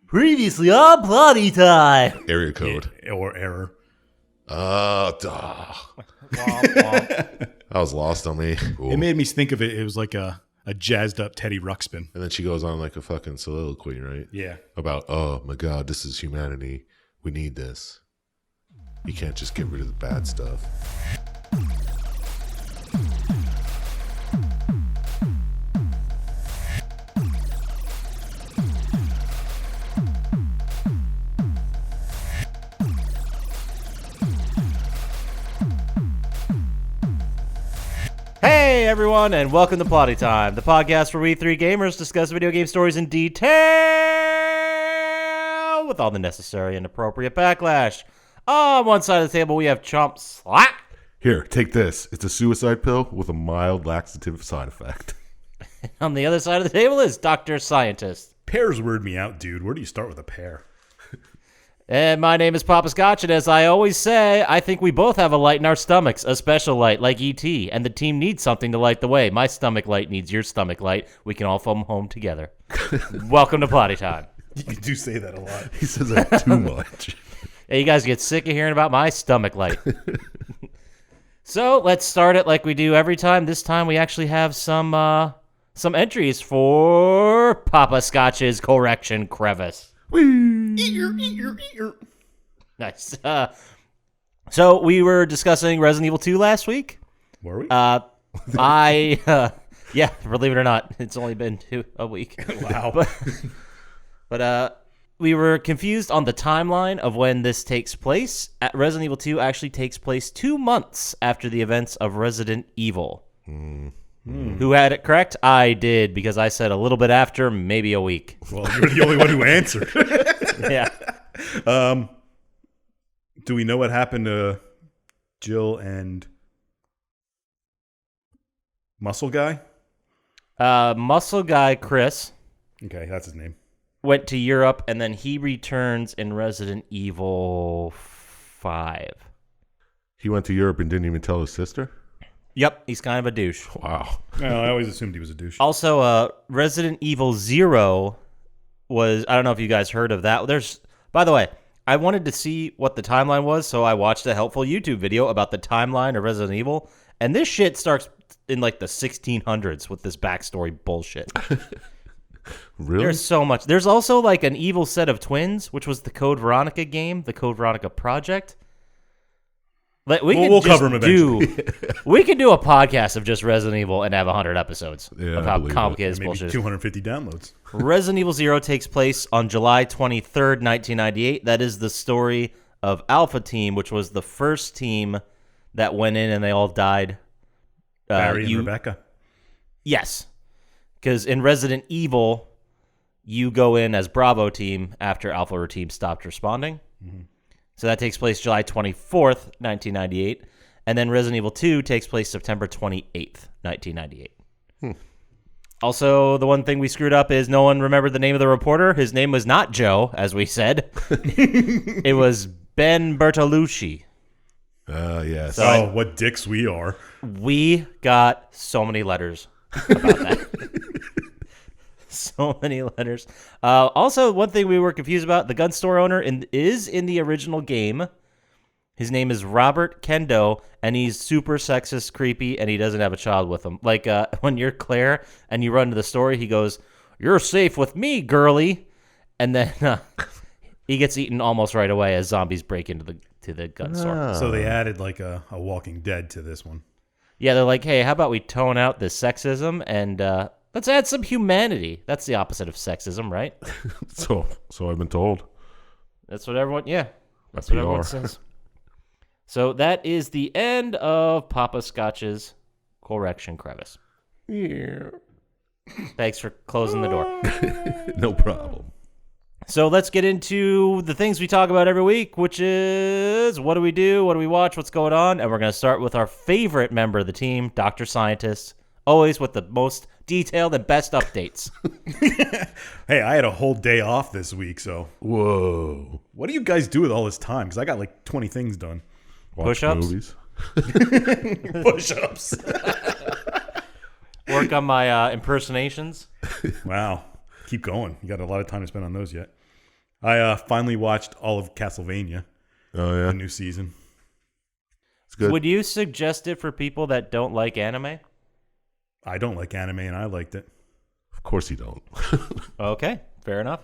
Previously on Plotty Time. Area code. Or error. That was lost on me. Ooh. It made me think of it. It was like a jazzed up Teddy Ruxpin. And then she goes on like a fucking soliloquy, right? Yeah. About, oh my God, this is humanity. We need this. You can't just get rid of the bad stuff. Hey everyone, and welcome to Plotty Time, the podcast where we three gamers discuss video game stories in detail with all the necessary and appropriate backlash. On one side of the table, we have Chump Slap. Here, take this. It's a suicide pill with a mild laxative side effect. On the other side of the table is Dr. Syintist. Pears weird me out, dude. Where do you start with a pear? And my name is Poppascotch, and as I always say, I think we both have a light in our stomachs, a special light like E.T., and the team needs something to light the way. My stomach light needs your stomach light. We can all come home together. Welcome to Plotty Time. You do say that a lot. He says that too much. Hey, you guys get sick of hearing about my stomach light. So let's start it like we do every time. This time we actually have some entries for Poppascotch's Correction Crevice. Nice. So we were discussing Resident Evil 2 last week. Were we? Yeah, believe it or not, it's only been a week. Wow. But we were confused on the timeline of when this takes place. Resident Evil 2 actually takes place 2 months after the events of Resident Evil. Who had it correct? I did, because I said a little bit after, maybe a week. Well, you're the only one who answered. Yeah. Do we know what happened to Jill and Muscle Guy? Muscle Guy Chris Okay, that's his name. went to Europe, and then he returns in Resident Evil 5. He went to Europe and didn't even tell his sister? Yep, he's kind of a douche. Wow. Well, I always assumed he was a douche. Also, Resident Evil 0 was, I don't know if you guys heard of that. By the way, I wanted to see what the timeline was, so I watched a helpful YouTube video about the timeline of Resident Evil, and this shit starts in like the 1600s with this backstory bullshit. Really? There's so much. There's also like an evil set of twins, which was the Code Veronica game, the Code Veronica project. We'll cover them eventually. We could do a podcast of just Resident Evil and have 100 episodes of how complicated this Maybe bullshit is. 250 downloads. Resident Evil 0 takes place on July 23rd, 1998. That is the story of Alpha Team, which was the first team that went in and they all died. Barry and Rebecca. Yes. Because in Resident Evil, you go in as Bravo Team after Alpha Team stopped responding. Mm-hmm. So that takes place July 24th, 1998. And then Resident Evil 2 takes place September 28th, 1998. Also, the one thing we screwed up is no one remembered the name of the reporter. His name was not Joe, as we said. It was Ben Bertolucci. Yes. So what dicks we are. we got so many letters about that. So many letters. Also, one thing we were confused about, the gun store owner is in the original game. His name is Robert Kendo, and he's super sexist, creepy, and he doesn't have a child with him. Like, when you're Claire and you run to the store, he goes, "You're safe with me, girly." And then he gets eaten almost right away as zombies break into the gun store. So they added like a Walking Dead to this one. Yeah, they're like, hey, how about we tone out this sexism and let's add some humanity. That's the opposite of sexism, right? So I've been told. That's what everyone, that's what everyone says. So that is the end of Poppascotch's Correction Crevice. Yeah. Thanks for closing the door. No problem. So let's get into the things we talk about every week, which is what do we do, what do we watch, what's going on, and we're going to start with our favorite member of the team, Dr. Syintist, always with the most detailed and best updates. Hey, I had a whole day off this week, so. Whoa. What do you guys do with all this time? Because I got like 20 things done. Watch Push-ups? movies. Push-ups. Work on my impersonations. Wow. Keep going. You got a lot of time to spend on those yet. I finally watched all of Castlevania, Oh yeah, the new season. it's good. Would you suggest it for people that don't like anime? I don't like anime, and I liked it. Of course you don't. Okay, fair enough.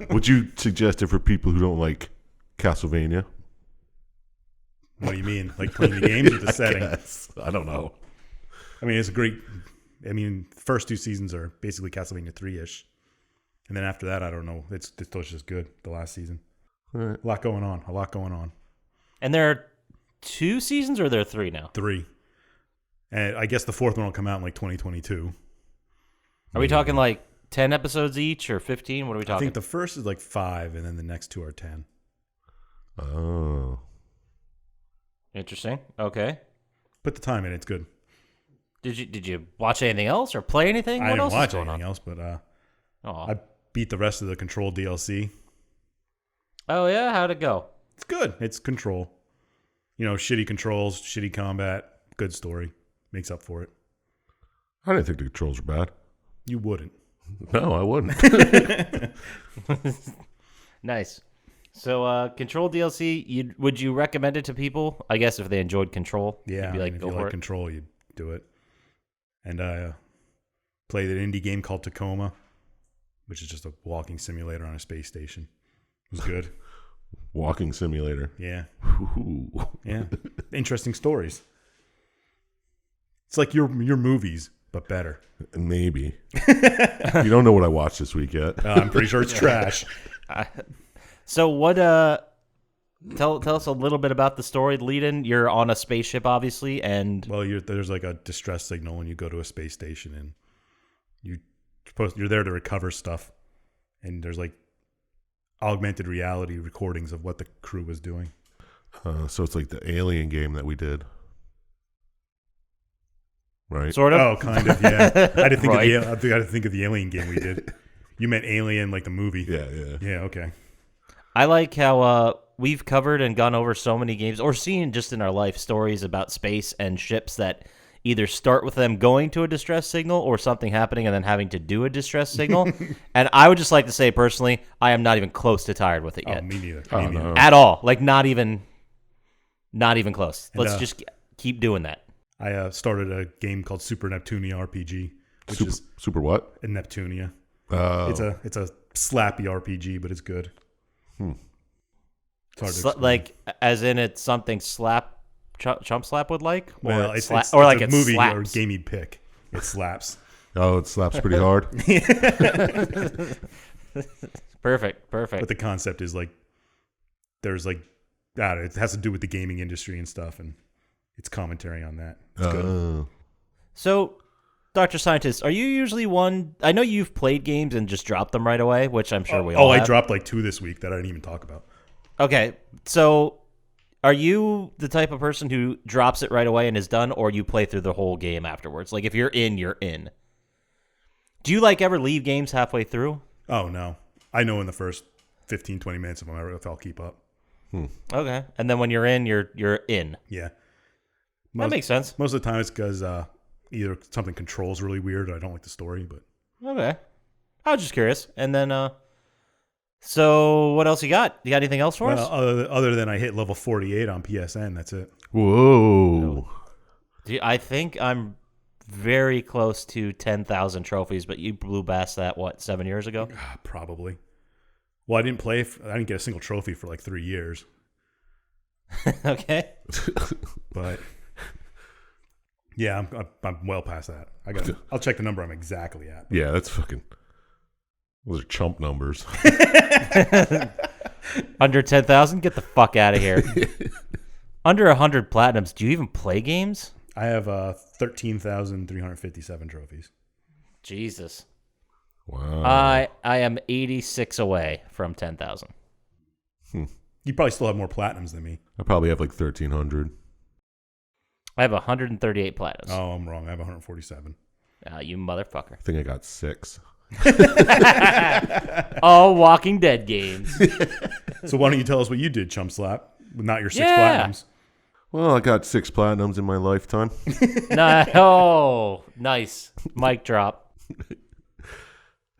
Would you suggest it for people who don't like Castlevania? What do you mean? Like playing the games or the setting? Guess. I don't know. I mean, it's a great. I mean, the first 2 seasons are basically Castlevania 3-ish. And then after that, I don't know. It's just good, the last season. All right. A lot going on. And there are 2 seasons, or there are 3 now? 3. And I guess the 4th one will come out in like 2022. Are we talking like 10 episodes each or 15? What are we I talking? think the first is like 5, and then the next 2 are 10. Oh. Interesting. Okay. Put the time in, it's good. Did you watch anything else or play anything? I What didn't else is watch going anything on? else, but Aw. I beat the rest of the Control DLC. Oh yeah, how'd it go? It's good. It's Control. You know, shitty controls, shitty combat, good story. Makes up for it. I didn't think the controls were bad. You wouldn't. No, I wouldn't. Nice. So, Control DLC, would you recommend it to people? I guess if they enjoyed Control, Yeah, you'd be like, if go you for like it. Control, you do it. And I played an indie game called Tacoma, which is just a walking simulator on a space station. It was good. Walking simulator. Yeah. Ooh. Yeah. Interesting stories. It's like your movies, but better. Maybe. You don't know what I watched this week yet. I'm pretty sure it's trash. So what? Tell us a little bit about the story. Lead-in. You're on a spaceship, obviously, and Well, there's like a distress signal when you go to a space station, and you're there to recover stuff. And there's like augmented reality recordings of what the crew was doing. So it's like the Alien game that we did. Right? sort of. Oh, kind of, yeah. I didn't think Right. of the I didn't think of the Alien game we did. You meant Alien, like the movie. Yeah, yeah. Yeah, okay. I like how we've covered and gone over so many games, or seen just in our life stories about space and ships that either start with them going to a distress signal or something happening and then having to do a distress signal. And I would just like to say personally, I am not even close to tired with it Oh, yet. me neither. Oh, Me neither. no. At all. Like not even close. And, Let's just keep doing that. I started a game called Super Neptunia RPG, which Super, is super what? in Neptunia. Oh. It's a slappy RPG, but it's good. It's hard to explain. Like as in it's something Chump Slap would like, or well, it it's, sla- it's, or it's like a it movie or slaps. game you'd pick. It slaps. Oh, it slaps pretty hard. Perfect. But the concept is like there's like it has to do with the gaming industry and stuff, and it's commentary on that. It's good. Oh. So, Dr. Scientist, are you usually one? I know you've played games and just dropped them right away, which I'm sure we all I have. dropped like 2 this week that I didn't even talk about. Okay, so are you the type of person who drops it right away and is done, or you play through the whole game afterwards? Like if you're in, you're in. Do you like ever leave games halfway through? Oh no, I know in the first 15, 20 minutes if I'll keep up. Okay, and then when you're in, you're in. Yeah, That makes sense. most of the time it's because either something controls really weird or I don't like the story. But Okay, I was just curious. And then, so what else you got? You got anything else for us? other than I hit level 48 on PSN, that's it. Whoa. I think I'm very close to 10,000 trophies, but you blew past that, 7 years ago? Probably. Well, I didn't I didn't get a single trophy for like 3 years. Okay. But yeah, I'm well past that. I'll check the number I'm exactly at. Yeah, that's fucking. Those are chump numbers. Under 10,000? Get the fuck out of here. Under 100 platinums, do you even play games? I have 13,357 trophies. Jesus. Wow. I am 86 away from 10,000. You probably still have more platinums than me. I probably have like 1,300. I have 138 platinums. Oh, I'm wrong. I have 147. You motherfucker. I think I got 6. All Walking Dead games. So why don't you tell us what you did, Chump Slap? Not your 6 Yeah. platinums. Well, I got 6 platinums in my lifetime. Oh, nice. Mic drop.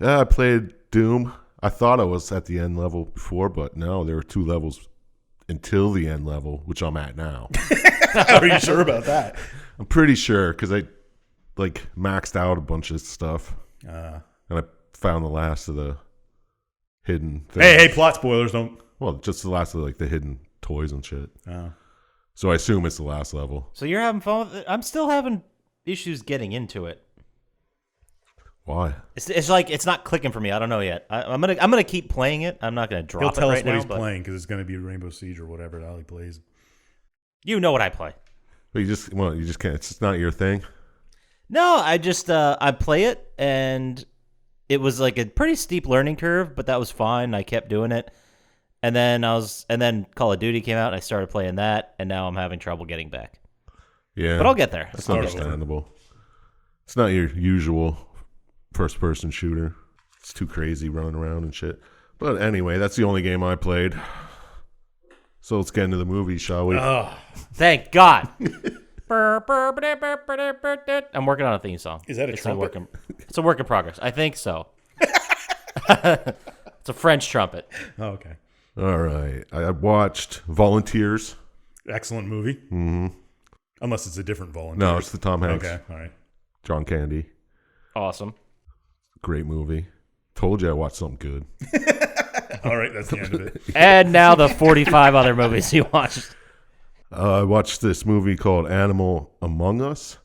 Yeah, I played Doom. I thought I was at the end level before, but no, there were 2 levels until the end level, which I'm at now. Are you sure about that? I'm pretty sure because I like maxed out a bunch of stuff, and I found the last of the hidden things. Hey, plot spoilers don't. Well, just the last of like the hidden toys and shit. So I assume it's the last level. So you're having fun with it? I'm still having issues getting into it. Why? It's like it's not clicking for me. I don't know yet. I'm gonna keep playing it. I'm not gonna drop it right now. He'll tell us what he's but playing because it's going to be Rainbow Siege or whatever the hell he plays. You know what I play. But you just can't. It's just not your thing. No, I just I play it, and it was like a pretty steep learning curve, but that was fine. I kept doing it, and then Call of Duty came out, and I started playing that, and now I'm having trouble getting back. Yeah, but I'll get there. That's understandable. It's not your usual first-person shooter. It's too crazy running around and shit. But anyway, that's the only game I played. So let's get into the movie, shall we? Thank God. I'm working on a theme song. Is that a trumpet? It's a work in progress. I think so. It's a French trumpet. Oh, okay. All right. I watched Volunteers. Excellent movie. Mm-hmm. Unless it's a different volunteer. No, it's the Tom Hanks. Okay, all right. John Candy. Awesome. Great movie. Told you I watched something good. All right, that's the end of it. And now the 45 other movies you watched. I watched this movie called Animal Among Us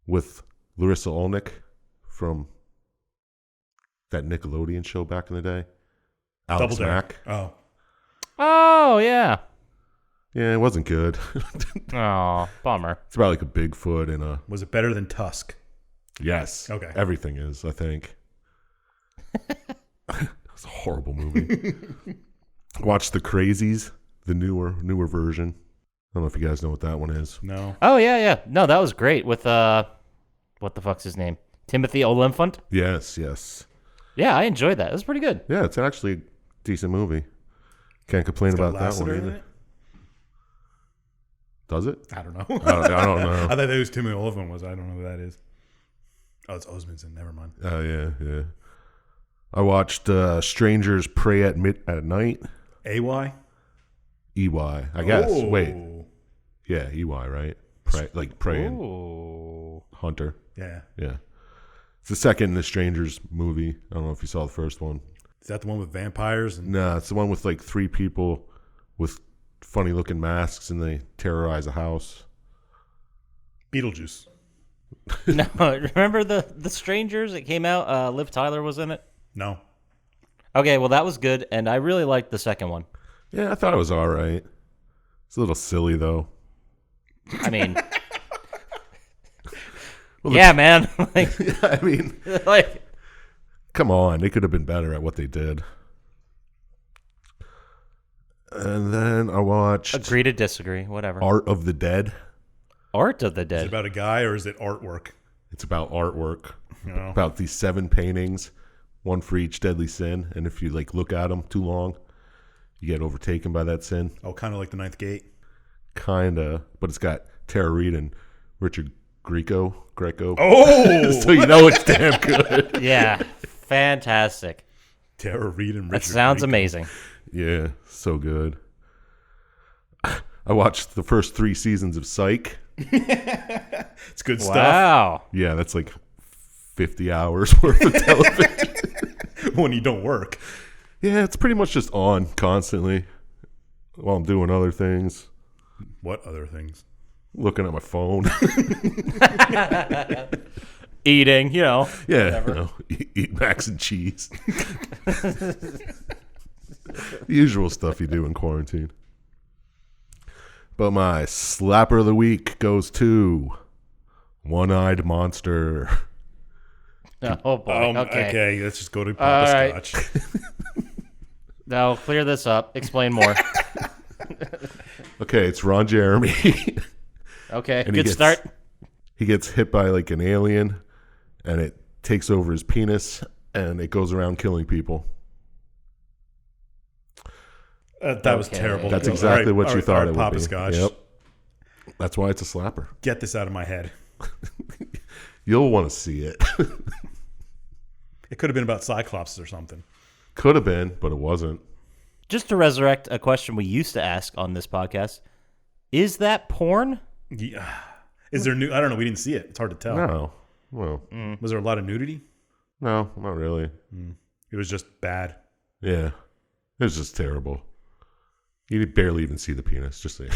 with Larissa Olnick from that Nickelodeon show back in the day. Alex Double Dare. Mack. Oh, yeah. Yeah, it wasn't good. Oh, bummer. It's about like a Bigfoot and a... Was it better than Tusk? Yes. Okay. Everything is, I think. It's a horrible movie. Watched The Crazies, the newer version. I don't know if you guys know what that one is. No. Oh, yeah. No, that was great with, what the fuck's his name? Timothy Olyphant? Yes. Yeah, I enjoyed that. It was pretty good. Yeah, it's actually a decent movie. Can't complain about that one Lassiter in either. it? Does it? I don't know. I don't know. I thought that was Timothy Olyphant was. I don't know who that is. Oh, it's Osmondson. Never mind. Oh, yeah. I watched Strangers Pray at Night. AY? EY, I guess. Oh. Wait. Yeah, EY, right? Praying. Ooh. Hunter. Yeah. Yeah. It's the second in the Strangers movie. I don't know if you saw the first one. Is that the one with vampires? No, it's the one with like 3 people with funny looking masks and they terrorize a house. Beetlejuice. No, remember the Strangers? It came out. Liv Tyler was in it. No. Okay, well that was good, and I really liked the second one. Yeah, I thought it was all right. It's a little silly though. I mean, yeah, man. I mean, come on, they could have been better at what they did. And then I watched Agree to disagree. Whatever. Art of the Dead. Art of the Is it Dead. about a guy or is it artwork? It's about artwork. No. About these 7 paintings, one for each deadly sin, and if you like look at them too long, you get overtaken by that sin. Oh, kind of like the Ninth Gate. Kinda, but it's got Tara Reid and Richard Greco. Oh, So you know it's damn good. Yeah, fantastic. Tara Reid and That Richard. sounds Grieco. amazing. Yeah, so good. I watched the first 3 seasons of Psych. It's good stuff. Wow. Yeah, that's like 50 hours worth of television. When you don't work. Yeah, it's pretty much just on constantly while I'm doing other things. What other things? Looking at my phone. Eating, Yeah, whatever. Eat macs and cheese. The usual stuff you do in quarantine. But my slapper of the week goes to One-Eyed Monster. Oh boy. Okay. Okay, let's just go to All right. Poppascotch. Now clear this up. Explain more. Okay, it's Ron Jeremy. Okay. And he Good start. He gets hit by like an alien, and it takes over his penis, and it goes around killing people. That was Okay. terrible. That's All exactly right, what all you right, thought all it right, would be. Poppascotch. Yep. That's why it's a slapper. Get this out of my head. You'll want to see it. It could have been about Cyclops or something. Could have been, but it wasn't. Just to resurrect a question we used to ask on this podcast, is that porn? Yeah. Is there new? I don't know. We didn't see it. It's hard to tell. No. Well, Was there a lot of nudity? no, not really. It was just bad. Yeah. It was just terrible. You barely even see the penis. Just saying.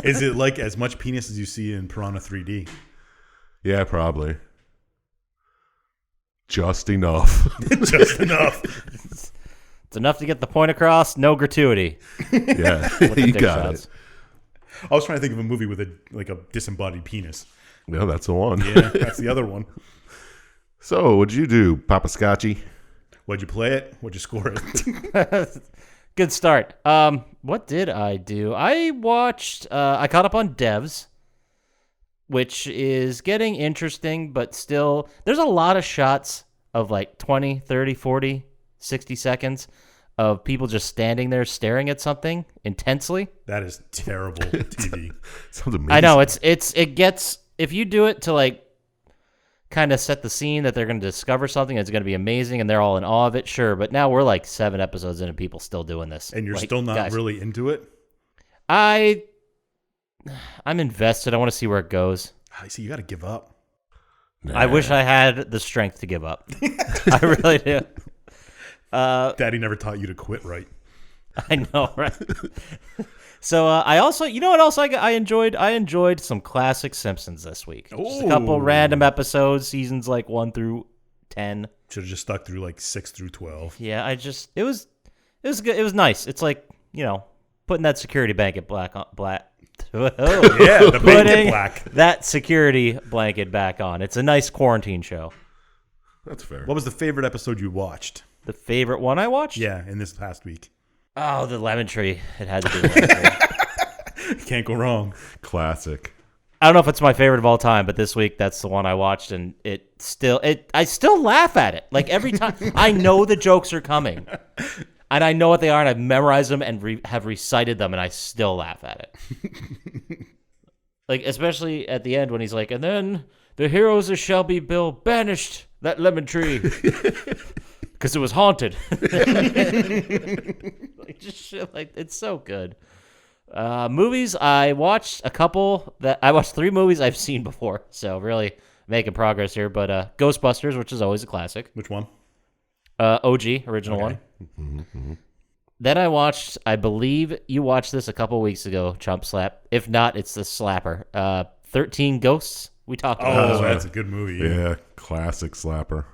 Is it like as much penis as you see in Piranha 3D? Yeah, probably. Just enough. Just enough. It's enough to get the point across. No gratuity. Yeah, With the you dick got shots. it. I was trying to think of a movie with a disembodied penis. Yeah, that's the one. Yeah, that's the other one. So, what'd you do, Poppascotchy? What'd you play it? What'd you score it? Good start. What did I do? I watched, I caught up on Devs, which is getting interesting, but still, there's a lot of shots of like 20, 30, 40, 60 seconds of people just standing there staring at something intensely. That is terrible TV. Sounds amazing. I know, it gets, if you do it to like kind of set the scene that they're going to discover something that's going to be amazing and they're all in awe of it, sure. But now we're like 7 episodes in and people still doing this. And you're like, still not guys, really into it? I'm invested. I want to see where it goes. I see. You got to give up. I wish I had the strength to give up. I really do. Daddy never taught you to quit right. I know, right? So I also, you know what else I enjoyed? I enjoyed some classic Simpsons this week. Just a couple Ooh. random episodes, seasons like 1 through 10. Should have just stuck through like 6 through 12. Yeah, it was good. It was nice. It's like, you know, putting that security blanket black. Yeah, the blanket Putting black. that security blanket back on. It's a nice quarantine show. That's fair. What was the favorite episode you watched? The favorite one I watched? Yeah, in this past week. Oh, the lemon tree. It had to be the lemon tree. Can't go wrong. Classic. I don't know if it's my favorite of all time, but this week that's the one I watched, and I still laugh at it. Like every time, I know the jokes are coming, and I know what they are, and I've memorized them and have recited them, and I still laugh at it. Like especially at the end when he's like, and then the heroes of Shelby Bill banished that lemon tree because it was haunted. Like just shit like it's so good. Movies, I watched a couple I watched 3 movies I've seen before, so really making progress here. But Ghostbusters, which is always a classic. Which one? OG, original one. Mm-hmm. Then I watched, I believe you watched this a couple weeks ago, Chump Slap. If not, it's the slapper. 13 Ghosts. We talked about this. That's a good movie. Yeah, classic slapper.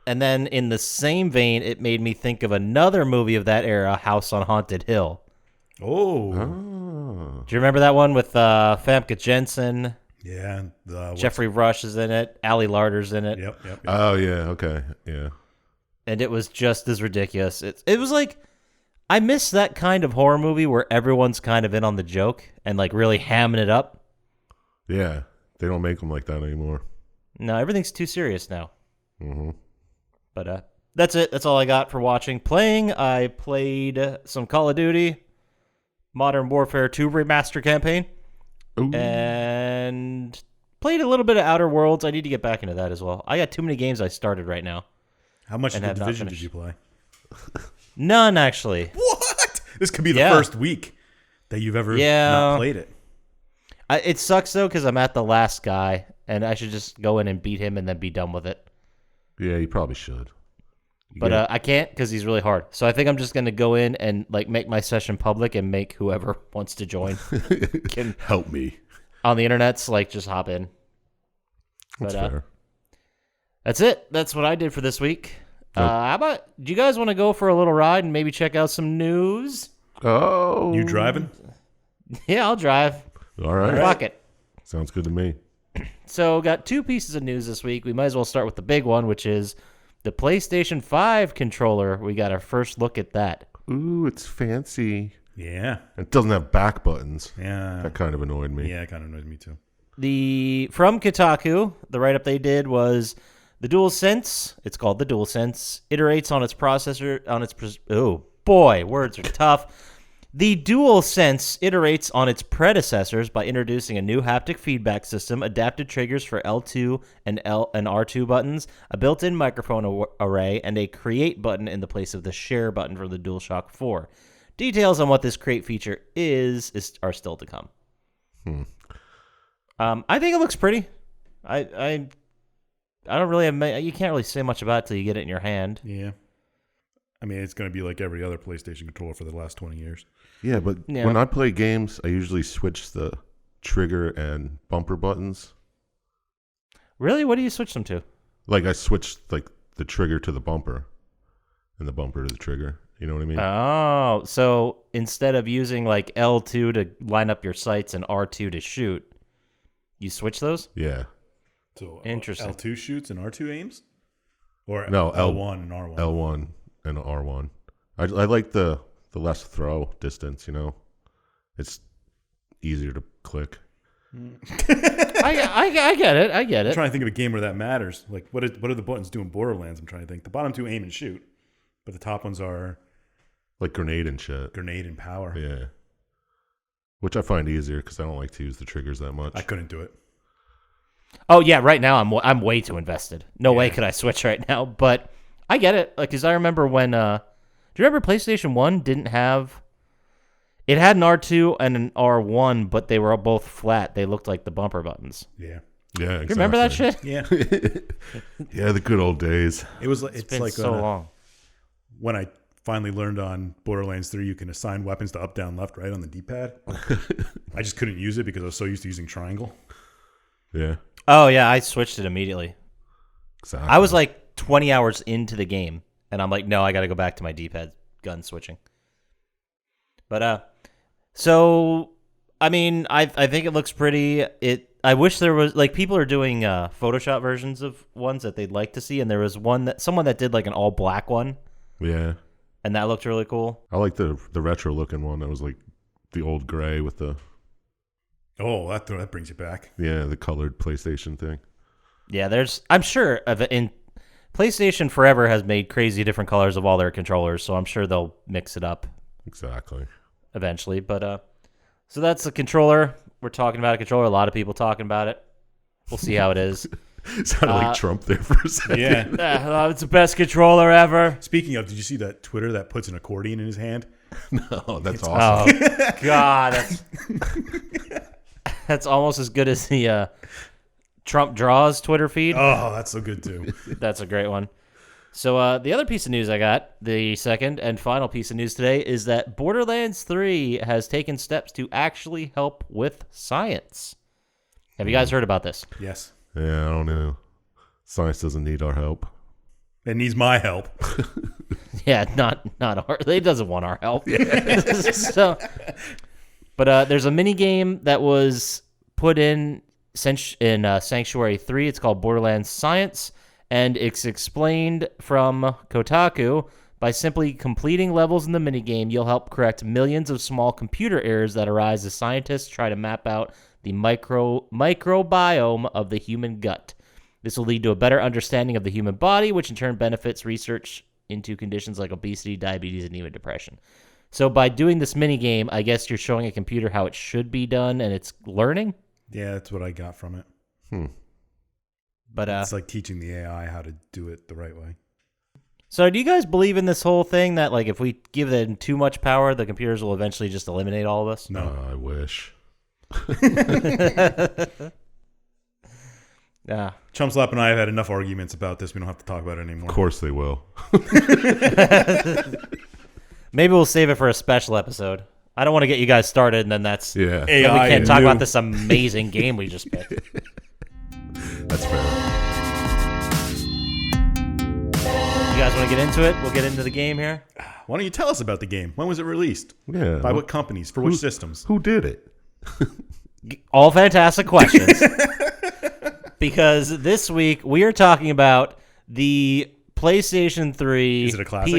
And then in the same vein, it made me think of another movie of that era, House on Haunted Hill. Oh. Oh. Do you remember that one with Famke Jensen? Yeah. Jeffrey Rush is in it. Ali Larder's in it. Yep. Oh, yeah. Okay. Yeah. And it was just as ridiculous. It was like, I miss that kind of horror movie where everyone's kind of in on the joke and like really hamming it up. Yeah. They don't make them like that anymore. No, everything's too serious now. Mm-hmm. But that's it. That's all I got for watching. Playing, I played some Call of Duty, Modern Warfare 2 Remaster campaign, Ooh. and played a little bit of Outer Worlds. I need to get back into that as well. I got too many games I started right now. How much of And the have not Division did finished. you play? None, actually. What? This could be the Yeah. first week that you've ever not played it. It sucks, though, because I'm at the last guy, and I should just go in and beat him and then be done with it. Yeah, you probably should. But I can't because he's really hard. So I think I'm just going to go in and like make my session public and make whoever wants to join can Help me. on the internet's like just hop in. That's But fair. that's it. That's what I did for this week. How about, do you guys want to go for a little ride and maybe check out some news? Oh. You driving? Yeah, I'll drive. All right. Fuck it. Sounds good to me. So got 2 pieces of news this week. We might as well start with the big one, which is the PlayStation 5 controller. We got our first look at that. Ooh, it's fancy. Yeah. It doesn't have back buttons. Yeah. That kind of annoyed me. Yeah, it kind of annoys me too. From Kotaku, the write-up they did was the DualSense, it's called the DualSense, iterates on its processor, oh boy, words are tough. The DualSense iterates on its predecessors by introducing a new haptic feedback system, adapted triggers for L2 and R2 buttons, a built-in microphone array, and a create button in the place of the share button from the DualShock 4. Details on what this create feature are still to come. I think it looks pretty. I don't really have, you can't really say much about it till you get it in your hand. Yeah. I mean, it's going to be like every other PlayStation controller for the last 20 years. Yeah, but when I play games, I usually switch the trigger and bumper buttons. Really? What do you switch them to? Like I switched like the trigger to the bumper and the bumper to the trigger. You know what I mean? Oh, so instead of using like L2 to line up your sights and R2 to shoot, you switch those? Yeah. So interesting. L2 shoots and R2 aims? Or No, L1 and R1? L1 and R1. I like the less throw distance, you know? It's easier to click. I get it. I get I'm it. trying to think of a game where that matters. Like, what do the buttons do in Borderlands? I'm trying to think. The bottom two aim and shoot, but the top ones are Like grenade and shit. grenade and power. Yeah. Which I find easier because I don't like to use the triggers that much. I couldn't do it. Oh yeah, right now I'm way too invested. No way could I switch right now, but I get it. Like, cause I remember when do you remember PlayStation 1 didn't have, it had an R2 and an R1, but they were both flat. They looked like the bumper buttons. Yeah. Yeah, exactly. You remember that shit? Yeah. Yeah, the good old days. It was. It's It's been like so long. when I finally learned on Borderlands 3, you can assign weapons to up, down, left, right on the D-pad. I just couldn't use it because I was so used to using triangle. Yeah, Oh yeah, I switched it immediately. exactly. I was like 20 hours into the game, and I'm like, no, I got to go back to my D-pad gun switching. But so I mean, I think it looks pretty. I wish there was, like, people are doing Photoshop versions of ones that they'd like to see, and there was someone that did like an all black one, Yeah, and that looked really cool. I like the retro looking one. That was like the old gray with the Oh, that brings you back. the colored PlayStation thing. Yeah, I'm sure in PlayStation Forever has made crazy different colors of all their controllers, so I'm sure they'll mix it up Exactly. eventually. But so that's the controller. We're talking about a controller. A lot of people talking about it. We'll see how it is. Sounded like Trump there for a second. Yeah. It's the best controller ever. Speaking of, did you see that Twitter that puts an accordion in his hand? No, that's awesome. Oh God, that's almost as good as the Trump draws Twitter feed. Oh, that's so good too. That's a great one. So the other piece of news I got, the second and final piece of news today, is that Borderlands 3 has taken steps to actually help with science. Have you guys heard about this? Yes. Yeah, I don't know. Science doesn't need our help. It needs my help. Yeah, not our. It doesn't want our help. But there's a mini game that was put in Sanctuary 3. It's called Borderlands Science, and it's explained from Kotaku. By simply completing levels in the minigame, you'll help correct millions of small computer errors that arise as scientists try to map out the microbiome of the human gut. This will lead to a better understanding of the human body, which in turn benefits research into conditions like obesity, diabetes, and even depression. So by doing this minigame, I guess you're showing a computer how it should be done, and it's learning? Yeah, that's what I got from it. But It's like teaching the AI how to do it the right way. So do you guys believe in this whole thing that, like, if we give them too much power, the computers will eventually just eliminate all of us? No. I wish. Yeah. Chump Slap and I have had enough arguments about this. We don't have to talk about it anymore. Of course they will. Maybe we'll save it for a special episode. I don't want to get you guys started, and then that's... Yeah. Then we AI can't and talk new. about this amazing game we just picked. That's fair. You guys want to get into it? We'll get into the game here. Why don't you tell us about the game? When was it released? Yeah. By what companies? For which systems? Who did it? All fantastic questions. Because this week we are talking about the PlayStation 3, Is it a classic?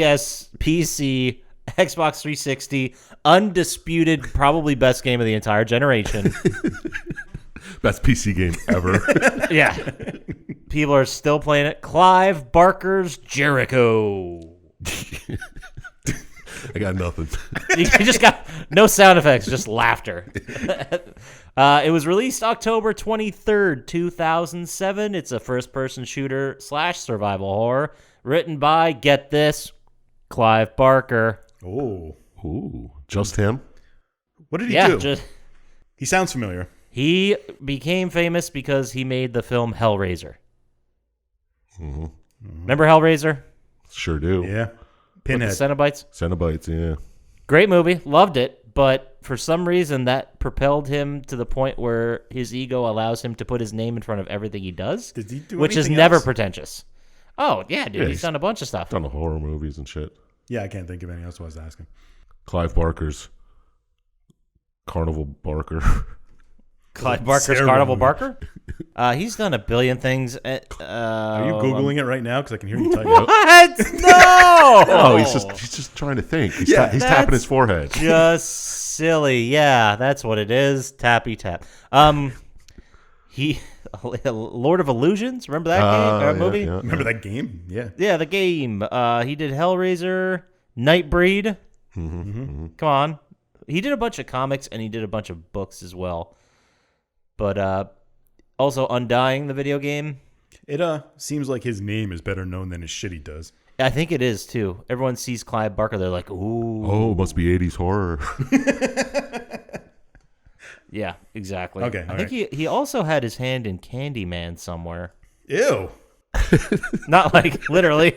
PC, Xbox 360, undisputed, probably best game of the entire generation. Best PC game ever. Yeah. People are still playing it. Clive Barker's Jericho. I got nothing. You just got No sound effects, just laughter. It was released October 23rd, 2007. It's a first-person shooter / survival horror written by, get this, Clive Barker. Oh. Ooh, just him? What did he do? Just, He sounds familiar. he became famous because he made the film Hellraiser. Mm-hmm. Remember Hellraiser? Sure do. Yeah. With Pinhead. the Cenobites? Cenobites, yeah. Great movie. Loved it. But for some reason, that propelled him to the point where his ego allows him to put his name in front of everything he does. Did he do which is anything never else? pretentious. Oh, yeah, dude. Yeah, he's done a bunch of stuff. Done horror movies and shit. Yeah, I can't think of anything else I was asking. Clive Barker's Carnival Barker. Clive Barker's Sarah Carnival movie. Barker? He's done a billion things. Are you Googling it right now? Because I can hear you type it. What? No! Oh, he's just trying to think. He's, Yeah, he's tapping his forehead. Just silly. Yeah, that's what it is. Tappy tap. He Lord of Illusions. Remember that game or movie? Yeah. Remember that game? Yeah. Yeah, the game. He did Hellraiser, Nightbreed. Come on. He did a bunch of comics and he did a bunch of books as well. But also Undying, the video game. It seems like his name is better known than his shit he does. I think it is too. Everyone sees Clive Barker, they're like, ooh. Oh, it must be 80s horror. Yeah, exactly. Okay, I think he also had his hand in Candyman somewhere. Ew. Not like literally.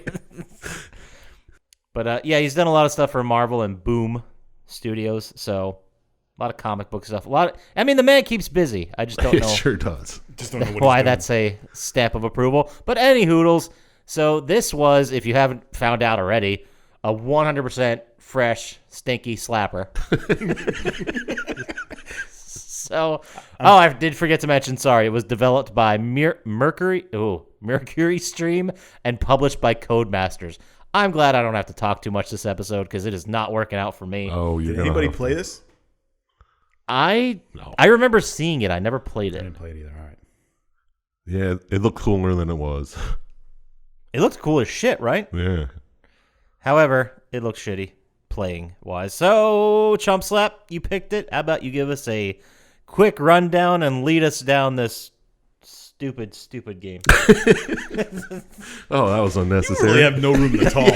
But yeah, he's done a lot of stuff for Marvel and Boom Studios, so a lot of comic book stuff. I mean, the man keeps busy. I just don't It know sure does. Just don't know what why he's doing. that's a stamp of approval. But any hoodles. So this was, if you haven't found out already, a 100% fresh, stinky slapper. So, I did forget to mention, sorry, it was developed by Mercury Stream and published by Codemasters. I'm glad I don't have to talk too much this episode because it is not working out for me. Oh, you're Did gonna anybody have play to- this? I remember seeing it. I never played I it. didn't play it either. All right. Yeah, it looked cooler than it was. It looked cool as shit, right? Yeah. However, it looks shitty playing wise. So, Chump Slap, you picked it. How about you give us a quick rundown and lead us down this stupid game? Oh, that was You unnecessary. really have no room to talk.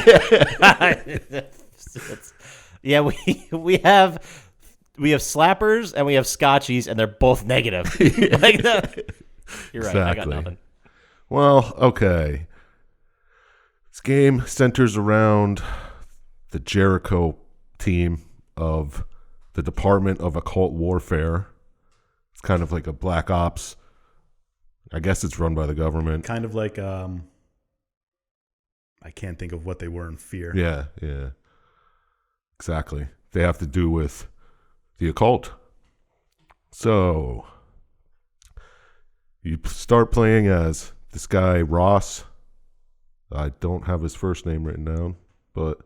Yeah, we have slappers and we have scotchies, and they're both negative. Like that. You're right. I got Exactly. nothing. Well, okay. This game centers around the Jericho team of the Department of Occult Warfare. It's kind of like a black ops. I guess it's run by the government. Kind of like I can't think of what they were in Fear. Yeah. Exactly. They have to do with the occult. So, you start playing as this guy, Ross. I don't have his first name written down, but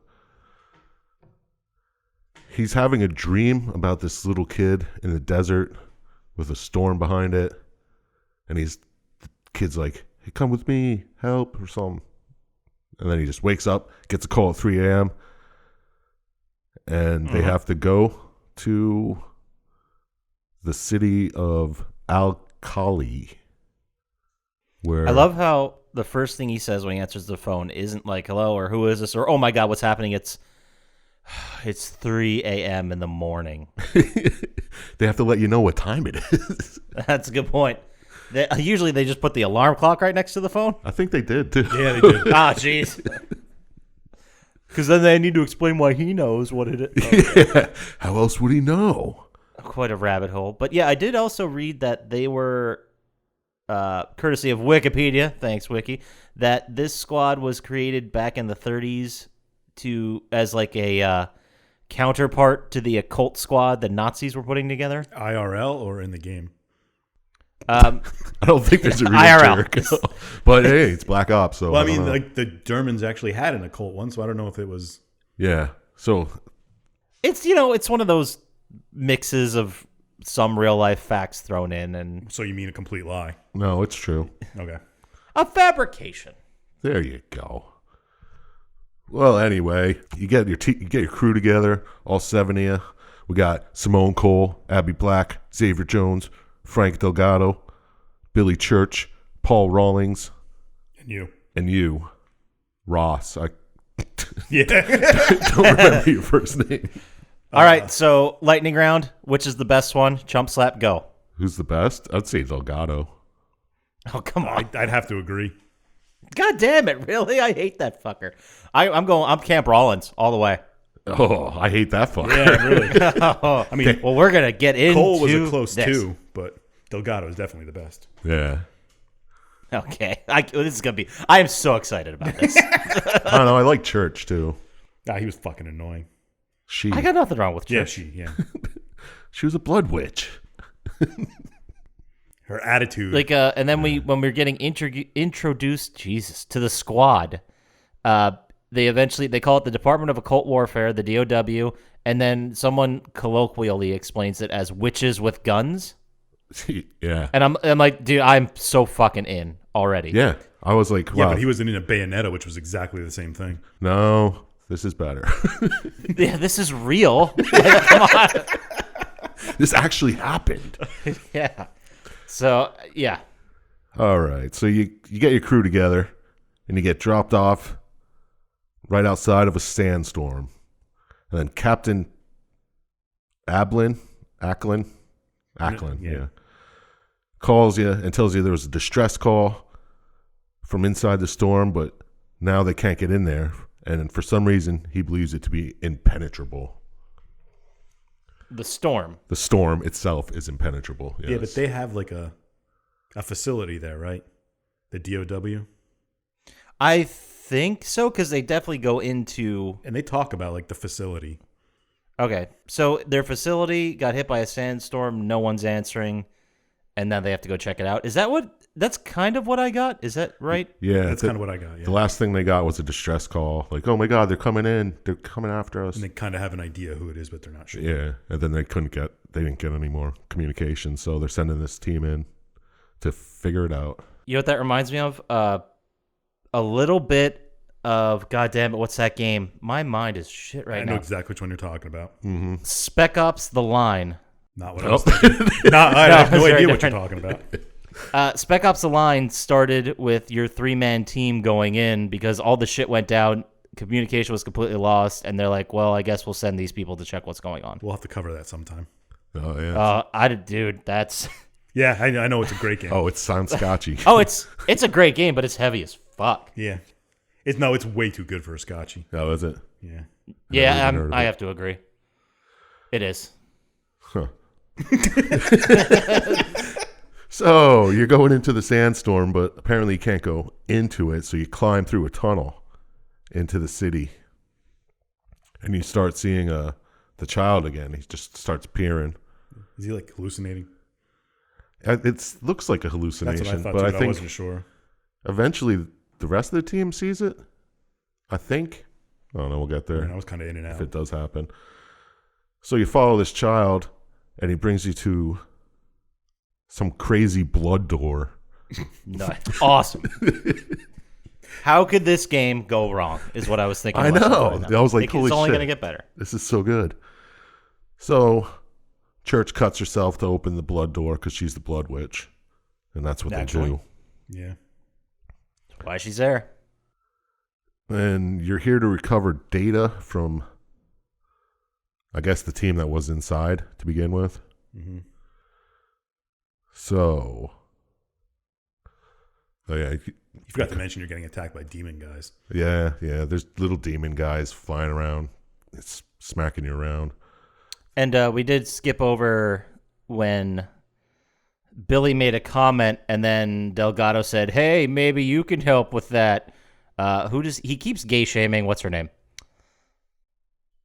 he's having a dream about this little kid in the desert with a storm behind it. And the kid's like, hey, come with me, help, or something. And then he just wakes up, gets a call at 3 a.m., and they have to go to the city of Al-Khali. Where I love how the first thing he says when he answers the phone isn't like, hello, or who is this, or oh my God, what's happening? It's 3 a.m. in the morning. they have to let you know what time it is. That's a good point. Usually they just put the alarm clock right next to the phone. I think they did, too. Yeah, they did. Ah, jeez. Because then they need to explain why he knows what it is. Yeah. How else would he know? Quite a rabbit hole. But yeah, I did also read that they were, courtesy of Wikipedia, thanks Wiki, that this squad was created back in the 30s as like a counterpart to the occult squad the Nazis were putting together. IRL or in the game? I don't think there's a real IRL. Jericho. But hey, it's Black Ops, so Well, I don't mean, know. like the Germans actually had an occult one, so I don't know if it was. Yeah. So It's, it's one of those mixes of some real life facts thrown in and So you mean a complete lie? no, it's true. Okay. a fabrication. There you go. Well, anyway, you get your crew together, all 7 of you, We got Simone Cole, Abby Black, Xavier Jones, Frank Delgado, Billy Church, Paul Rawlings, and you, Ross. I yeah. don't remember your first name. All right, so lightning round. Which is the best one? Chump Slap, go. Who's the best? I'd say Delgado. Oh, come on. I'd have to agree. God damn it, really? I hate that fucker. I'm Camp Rollins all the way. Oh, I hate that fucker. Yeah, really. I mean, well, we're gonna get into Cole was a close this. two, but Delgado is definitely the best. Yeah. Okay, this is gonna be. I am so excited about this. I don't know. I like Church too. He was fucking annoying. I got nothing wrong with Yeah, Church. She was a blood witch. Her attitude. And then when we're getting introduced, Jesus, to the squad, they call it the Department of Occult Warfare, the DOW, and then someone colloquially explains it as witches with guns. Yeah. And I'm like, dude, I'm so fucking in already. Yeah. I was like, wow. Yeah, but he was in a Bayonetta, which was exactly the same thing. No, this is better. Yeah, this is real. Like, come on. This actually happened. Yeah. So, yeah. All right. So you get your crew together and you get dropped off right outside of a sandstorm. And then Captain Acklin, yeah, calls you and tells you there was a distress call from inside the storm, but now they can't get in there. And for some reason, he believes it to be impenetrable. The storm. The storm itself is impenetrable. Yes. Yeah, but they have like a facility there, right? The DOW. I think so, because they definitely go into... And they talk about like the facility. Okay, so their facility got hit by a sandstorm, no one's answering, and now they have to go check it out. Is that what... That's kind of what I got? Is that right? Yeah. That's kind of what I got, yeah. The last thing they got was a distress call. Like, oh my God, they're coming in. They're coming after us. And they kind of have an idea who it is, but they're not sure. Yeah. And then they didn't get any more communication. So they're sending this team in to figure it out. You know what that reminds me of? A little bit of, goddamn it, what's that game? My mind is shit right now. I know exactly which one you're talking about. Mm-hmm. Spec Ops The Line. Not what I was thinking. I have no idea what you're talking about. Spec Ops The Line started with your 3-man team going in because all the shit went down. Communication was completely lost. And they're like, well, I guess we'll send these people to check what's going on. We'll have to cover that sometime. Oh, yeah. Dude, that's... Yeah, I know it's a great game. Oh, it sounds scotchy. Oh, it's a great game, but it's heavy as fuck. Yeah. It's way too good for a scotchy. Oh, is it? Yeah. Yeah, I have to agree. It is. Huh. So you're going into the sandstorm, but apparently you can't go into it. So you climb through a tunnel into the city, and you start seeing the child again. He just starts appearing. Is he like hallucinating? It looks like a hallucination. That's what I thought, but too, I think wasn't sure. Eventually the rest of the team sees it. I think. I don't know. We'll get there. I was kind of in and out. If it does happen. So you follow this child, and he brings you to some crazy blood door. Awesome. How could this game go wrong? Is what I was thinking. I know. I was like, holy shit. It's only going to get better. This is so good. So Church cuts herself to open the blood door because she's the blood witch. And that's what they do. Yeah. That's why she's there. And you're here to recover data from, I guess, the team that was inside to begin with. Mm-hmm. So, yeah. You forgot to mention you're getting attacked by demon guys. Yeah. There's little demon guys flying around. It's smacking you around. And we did skip over when Billy made a comment, and then Delgado said, "Hey, maybe you can help with that." He keeps gay shaming? What's her name?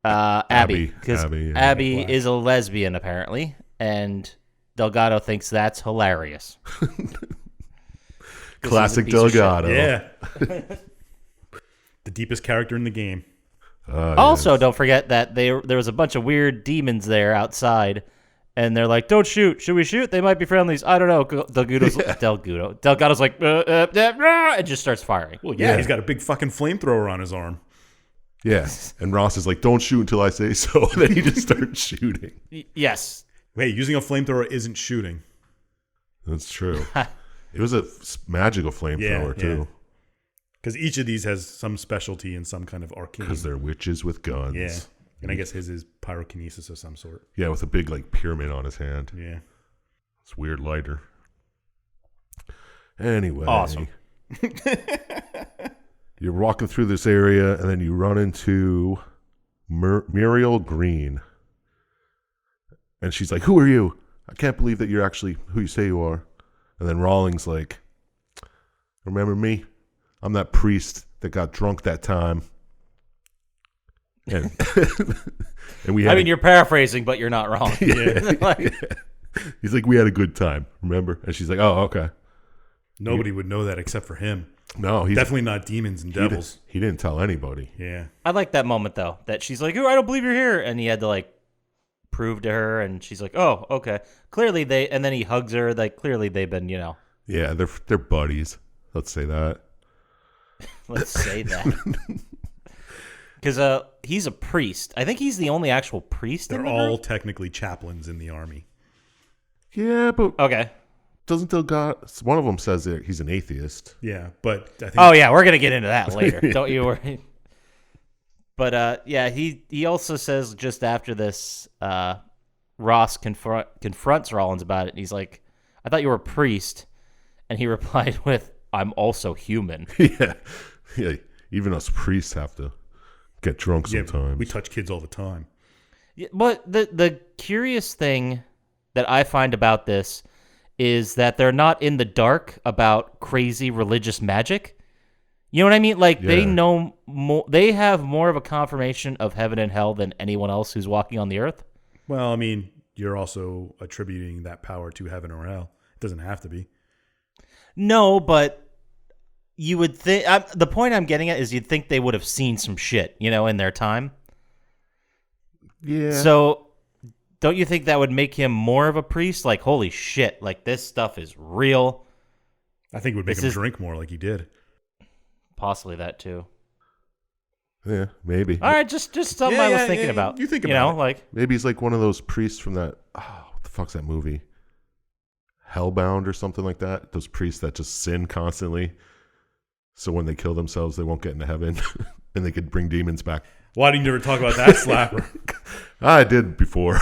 Abby. Because Abby is a lesbian apparently, and Delgado thinks that's hilarious. Classic Delgado. Yeah. The deepest character in the game. Also, yes. Don't forget that there was a bunch of weird demons there outside, and they're like, "Don't shoot. Should we shoot? They might be friendlies. I don't know." Delgado's like, and just starts firing. Well, yeah, he's got a big fucking flamethrower on his arm. Yeah, and Ross is like, "Don't shoot until I say so." And then he just starts shooting. Yes. Wait, using a flamethrower isn't shooting. That's true. It was a magical flamethrower too. Because each of these has some specialty and some kind of arcane. Because they're witches with guns. Yeah, and I guess his is pyrokinesis of some sort. Yeah, with a big like pyramid on his hand. Yeah, it's weird lighter. Anyway, awesome. You're walking through this area, and then you run into Muriel Green. And she's like, "Who are you? I can't believe that you're actually who you say you are." And then Rawlings like, "Remember me? I'm that priest that got drunk that time." And, and we had you're paraphrasing, but you're not wrong. Yeah. He's like, "We had a good time, remember?" And she's like, "Oh, okay." Nobody would know that except for him. No, he's definitely not demons and devils. He didn't tell anybody. Yeah. I like that moment, though, that she's like, "Oh, I don't believe you're here." And he had to, like, prove to her, and she's like, "Oh, okay." Clearly and then he hugs her. Like, clearly they've been, Yeah, they're buddies. Let's say that. Let's say that. Because he's a priest. I think he's the only actual priest in the They're all group? technically chaplains in the army. Yeah, but Okay. doesn't tell God? One of them says that he's an atheist. Yeah, but I think... Oh, yeah, we're going to get into that later. Don't you worry. But, yeah, he also says just after this, Ross confronts Rollins about it. And he's like, "I thought you were a priest." And he replied with, "I'm also human." Yeah. Even us priests have to get drunk sometimes. We touch kids all the time. Yeah, but the curious thing that I find about this is that they're not in the dark about crazy religious magic. You know what I mean? Like, they know more, they have more of a confirmation of heaven and hell than anyone else who's walking on the earth. Well, I mean, you're also attributing that power to heaven or hell. It doesn't have to be. No, but you would think... the point I'm getting at is you'd think they would have seen some shit, in their time. Yeah. So... don't you think that would make him more of a priest? Like, holy shit, like, this stuff is real. I think it would make him drink more like he did. Possibly that, too. Yeah, maybe. All right, just something I was thinking about. You think about it. Like... maybe he's like one of those priests from that... oh, what the fuck's that movie? Hellbound or something like that? Those priests that just sin constantly. So when they kill themselves, they won't get into heaven. And they could bring demons back. Why didn't you ever talk about that slapper? I did before.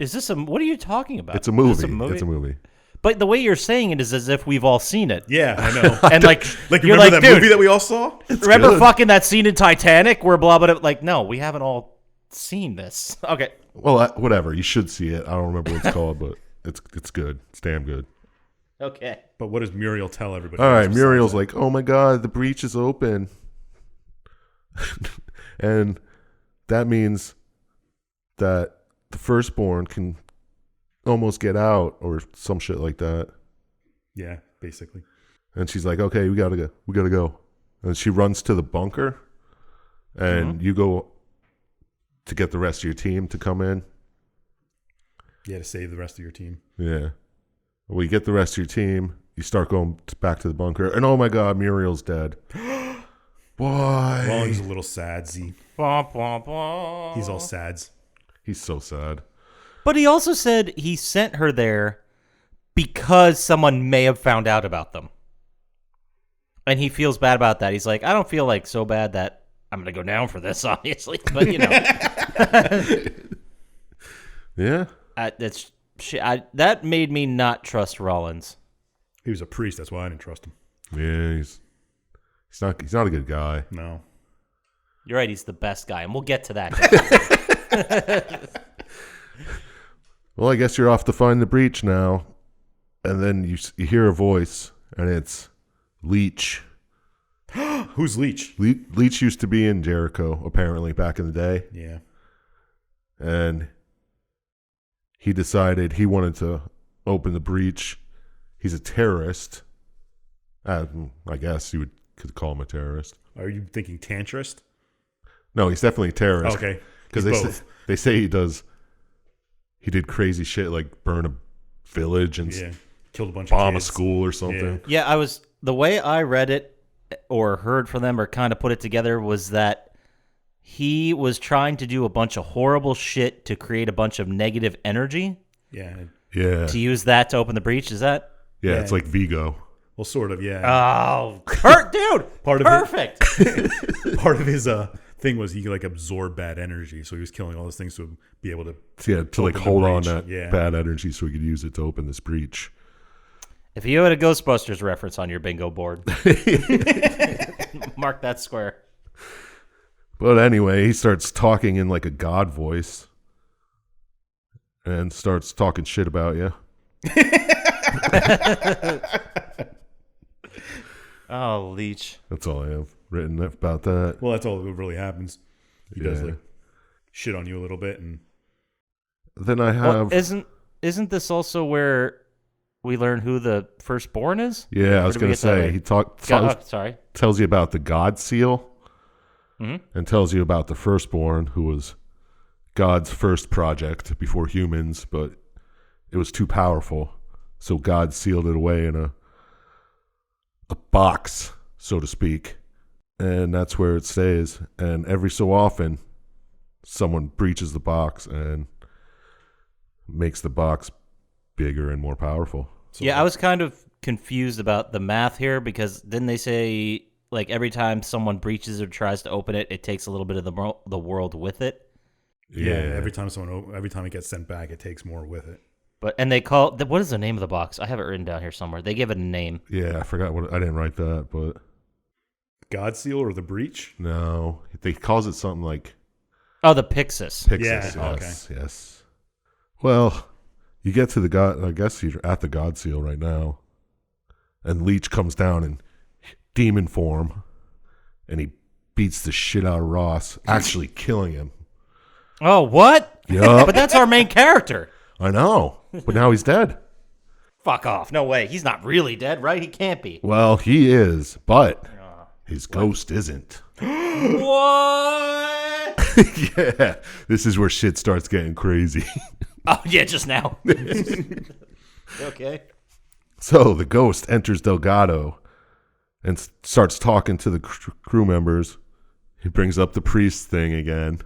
Is this what are you talking about? It's a movie. Is this a movie? It's a movie. But the way you're saying it is as if we've all seen it. Yeah, I know. And like you're remember like, that movie that we all saw? Remember good. fucking that scene in Titanic where blah, blah, blah. Like, no, we haven't all seen this. Okay. Well, whatever. You should see it. I don't remember what it's called, but it's good. It's damn good. Okay. But what does Muriel tell everybody? All right, Muriel's like, "Oh my God, the breach is open." And that means that the firstborn can almost get out or some shit like that. Yeah, basically. And she's like, "Okay, we gotta go. And she runs to the bunker, and you go to get the rest of your team to come in. Yeah, to save the rest of your team. Yeah. Well, you get the rest of your team. You start going back to the bunker, and oh my God, Muriel's dead. Why? Well, he's a little sad. He's all sads. He's so sad. But he also said he sent her there because someone may have found out about them. And he feels bad about that. He's like, I don't feel like so bad that I'm going to go down for this, obviously. But, Yeah. That made me not trust Rollins. He was a priest. That's why I didn't trust him. Yeah, he's not a good guy. No. You're right. He's the best guy. And we'll get to that. Well, I guess you're off to find the breach now. And then you hear a voice, and it's Leech. Who's Leech? Leech used to be in Jericho, apparently, back in the day. Yeah. And he decided he wanted to open the breach. He's a terrorist. I guess you could call him a terrorist. Are you thinking tantrist? No, he's definitely a terrorist. Okay. Because they say he did crazy shit like burn a village and killed a bunch bomb of a kids. school or something. Yeah, the way I read it or heard from them or kind of put it together was that he was trying to do a bunch of horrible shit to create a bunch of negative energy. Yeah. Yeah. To use that to open the breach. Is that? Yeah, it's like Vigo. Well, sort of, yeah. Oh, dude. Part of perfect. Part of his thing was he could like absorb bad energy, so he was killing all those things to be able to To like open the hold on breach. that bad energy so he could use it to open this breach. If you had a Ghostbusters reference on your bingo board, mark that square. But anyway, he starts talking in like a god voice and starts talking shit about you. Oh, Leech. That's all I have written about that. Well, that's all that really happens. He does Yeah. like shit on you a little bit, and Then I have... Well, isn't this also where we learn who the firstborn is? Yeah, I Or was did we going get to that say, later? he Sorry. tells you about the God seal Mhm. and tells you about the firstborn, who was God's first project before humans, but it was too powerful. So God sealed it away in a box, so to speak, and that's where it stays. And every so often, someone breaches the box and makes the box bigger and more powerful. so Yeah, I was kind of confused about the math here because didn't they say like every time someone breaches or tries to open it, it takes a little bit of the world with it? every time it gets sent back, it takes more with it. And they call what is the name of the box? I have it written down here somewhere. They give it a name. Yeah, I forgot what... I didn't write that, but... God seal or the breach? No, they calls it something like Oh, the Pixis. Pixis. Yeah, Yes. Well, you get to the God. I guess you're at the God seal right now, and Leech comes down in demon form, and he beats the shit out of Ross, actually killing him. Oh, what? Yup. But that's our main character. I know, but now he's dead. Fuck off. No way. He's not really dead, right? He can't be. Well, he is, but his ghost isn't. What? Yeah, this is where shit starts getting crazy. Oh, yeah, just now. Okay. So the ghost enters Delgado and starts talking to the crew members. He brings up the priest thing again.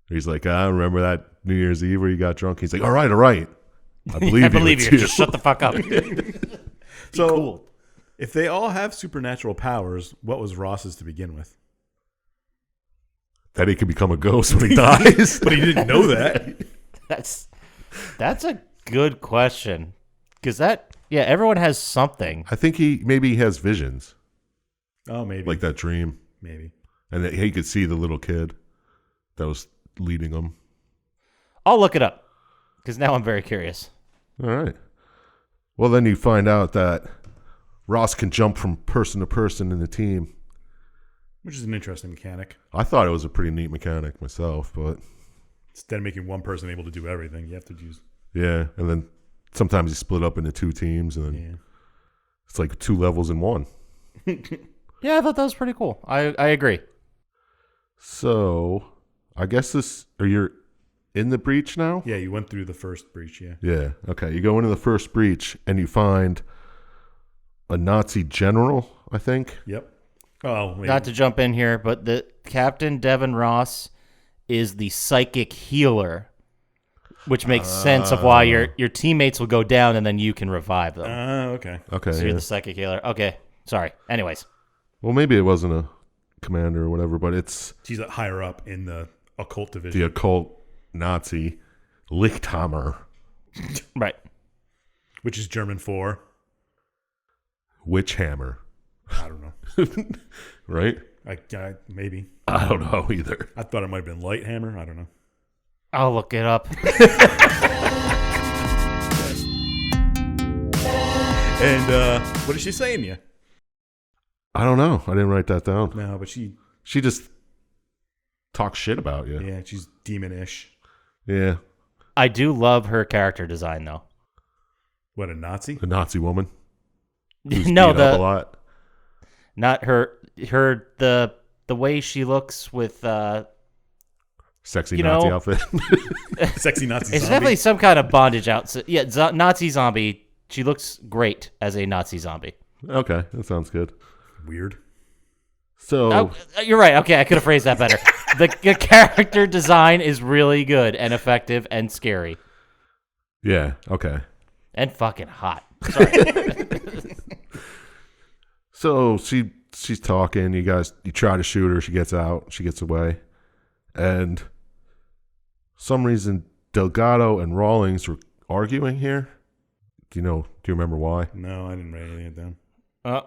He's like, I remember that New Year's Eve where you got drunk. He's like, all right. I believe you. you. Just shut the fuck up. So, cool. if they all have supernatural powers, what was Ross's to begin with? That he could become a ghost when he dies. But he didn't know that. That's a good question. Because everyone has something. I think he has visions, Oh, maybe. like that dream. Maybe. And that he could see the little kid that was leading him. I'll look it up. Because now I'm very curious. All right. Well, then you find out that Ross can jump from person to person in the team. Which is an interesting mechanic. I thought it was a pretty neat mechanic myself, but Instead of making one person able to do everything, you have to use... yeah. And then sometimes you split up into two teams, and then it's like 2 levels in one. Yeah, I thought that was pretty cool. I agree. So I guess you're in the breach now? Yeah, you went through the first breach, yeah. Yeah. Okay. You go into the first breach and you find a Nazi general, I think. Yep. Oh, maybe. Not to jump in here, but the Captain Devin Ross is the psychic healer, which makes sense of why your teammates will go down and then you can revive them. Okay. Okay. So yeah. you're the psychic healer. Okay. Sorry. Anyways. Well, maybe it wasn't a commander or whatever, but it's She's higher up in the occult division. the occult Nazi Lichthammer. Right. Which is German for... Witch hammer. I don't know. Right? Maybe. I don't know either. I thought it might have been light hammer. I don't know. I'll look it up. And what is she saying to you? I don't know. I didn't write that down. No, but she just talks shit about you. yeah, she's demonish. Yeah. I do love her character design, though. What, a Nazi? A Nazi woman. Who's No, beat up a lot. not her. The way she looks with. Sexy You Nazi know- outfit. Sexy Nazi It's zombie. definitely some kind of bondage outfit. Yeah, Nazi zombie. She looks great as a Nazi zombie. Okay, that sounds good. Weird. So You're right. Okay, I could have phrased that better. The character design is really good and effective and scary yeah, okay. and fucking hot. Sorry. So she's talking. You try to shoot her. She gets out. She gets away, and some reason Delgado and Rawlings were arguing here. Do you remember why? No, I didn't write anything down.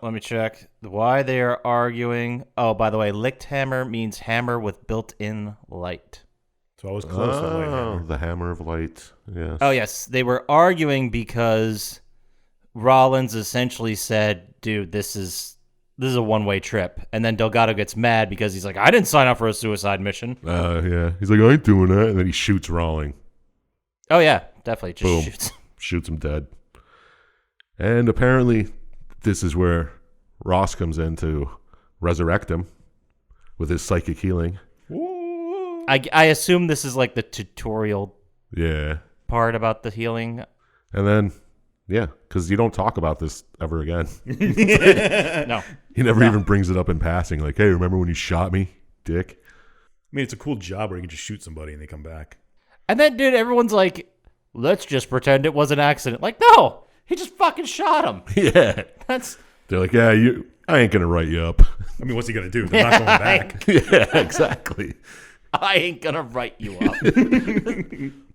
Let me check why they are arguing. Oh, by the way, licked hammer means hammer with built-in light. So I was close to Light Hammer. The hammer of light. Yes. Oh, yes. They were arguing because Rollins essentially said, dude, this is a one-way trip. And then Delgado gets mad because he's like, I didn't sign up for a suicide mission. Yeah. He's like, I ain't doing that. And then he shoots Rawling. Oh, yeah. Definitely. Just Boom. shoots. Shoots him dead. And apparently this is where Ross comes in to resurrect him with his psychic healing. I assume this is like the tutorial Yeah. part about the healing. And then, yeah, because you don't talk about this ever again. No. He never even brings it up in passing. Like, hey, remember when you shot me, dick? I mean, it's a cool job where you can just shoot somebody and they come back. And then, dude, everyone's like, let's just pretend it was an accident. Like, no, he just fucking shot him. Yeah. They're like, yeah, I ain't going to write you up. I mean, what's he going to do? They're not going back. Yeah, exactly. I ain't gonna write you up.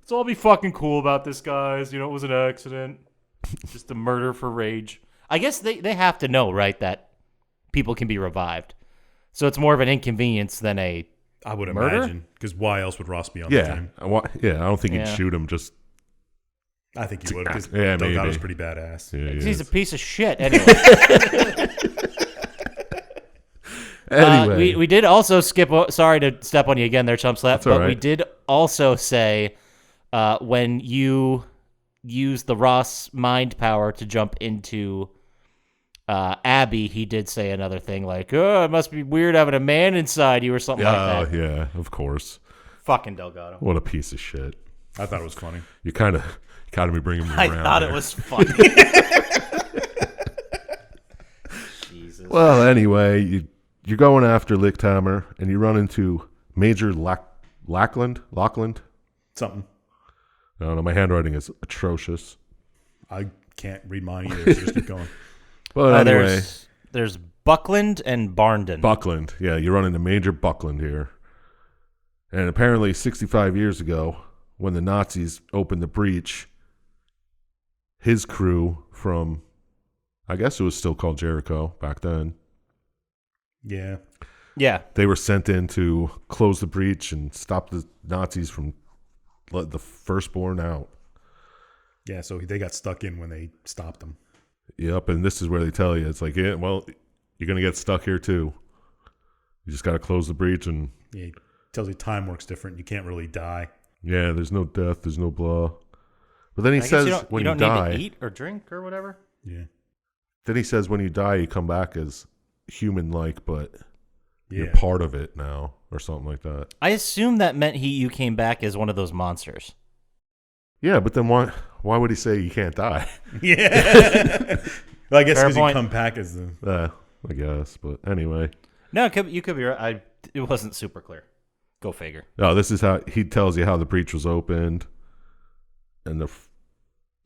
So I'll be fucking cool about this, guys. It was an accident. Just a murder for rage. I guess they have to know, right, that people can be revived. So it's more of an inconvenience than a I would murder? imagine. Because why else would Ross be on the team? I don't think he'd shoot him just... I think he would. Because Yeah, Delgado's maybe. pretty badass. Yeah, he's a piece of shit anyway. Anyway. We did also skip. Sorry to step on you again there, Chump Slap. But right. we did also say when you use the Ross mind power to jump into Abby, he did say another thing like, "Oh, it must be weird having a man inside you" or something like that. Yeah, of course. Fucking Delgado. What a piece of shit. I thought it was funny. You kind of be bringing me I around. thought there. it was funny. Jesus. Well, anyway, you're going after Lichthammer, and you run into Major Lackland. Something. I don't know. My handwriting is atrocious. I can't read mine either, so just keep going. But anyway, there's Buckland and Barndon. Buckland. Yeah, you run into Major Buckland here. And apparently 65 years ago, when the Nazis opened the breach, his crew from, I guess it was still called Jericho back then. Yeah. Yeah. They were sent in to close the breach and stop the Nazis from letting the firstborn out. Yeah, so they got stuck in when they stopped them. Yep, and this is where they tell you, it's like, yeah, well, you're going to get stuck here too. You just got to close the breach and... Yeah, it tells you time works different. You can't really die. Yeah, there's no death, there's no blah. But then he I guess says when you you don't die... need to eat or drink or whatever. Yeah. Then he says when you die, you come back as human-like, but you're Yeah. part of it now, or something like that. I assume that meant you came back as one of those monsters. Yeah, but then why would he say you can't die? Yeah. Well, I guess Fair because you point. come back as the... I guess, but anyway. No, you could be right. It wasn't super clear. Go figure. No, this is how he tells you how the breach was opened, and the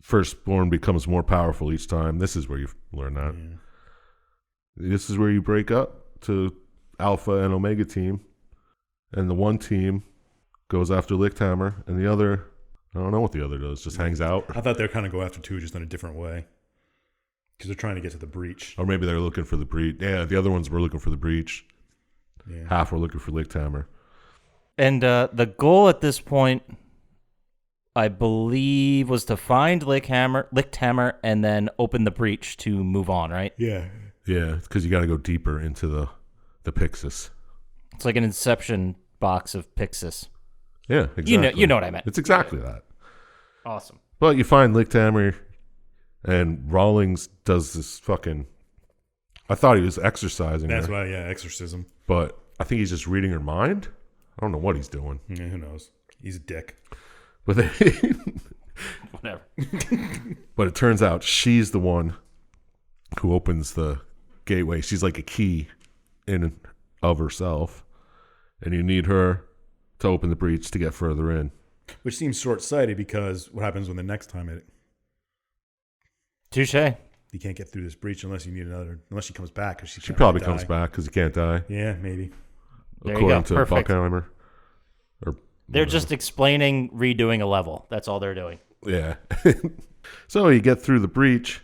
firstborn becomes more powerful each time. This is where you learn that. Yeah. This is where you break up to Alpha and Omega team, and the one team goes after Lichthammer, and the other, I don't know what the other does, just hangs out. I thought they were kind of go after two just in a different way. Because they're trying to get to the breach. Or maybe they're looking for the breach. Yeah, the other ones were looking for the breach. Yeah. Half were looking for Lichthammer. And the goal at this point, I believe, was to find Lichthammer and then open the breach to move on, right? Yeah. Yeah, because you got to go deeper into the Pixis. It's like an Inception box of Pixis. Yeah, exactly. You know what I meant. It's exactly that. Awesome. But you find Lichthammer, and Rawlings does this fucking... I thought he was exercising That's her, why, yeah, exorcism. but I think he's just reading her mind. I don't know what he's doing. Yeah, who knows? He's a dick. But Whatever. but it turns out she's the one who opens the gateway. She's like a key in of herself, and you need her to open the breach to get further in. Which seems short-sighted because what happens when the next time Touche. you can't get through this breach unless she comes back. Cause She probably comes back because you can't die. Yeah, maybe. There you According go. to Perfect. Buckheimer. They're just explaining redoing a level. That's all they're doing. Yeah. So you get through the breach.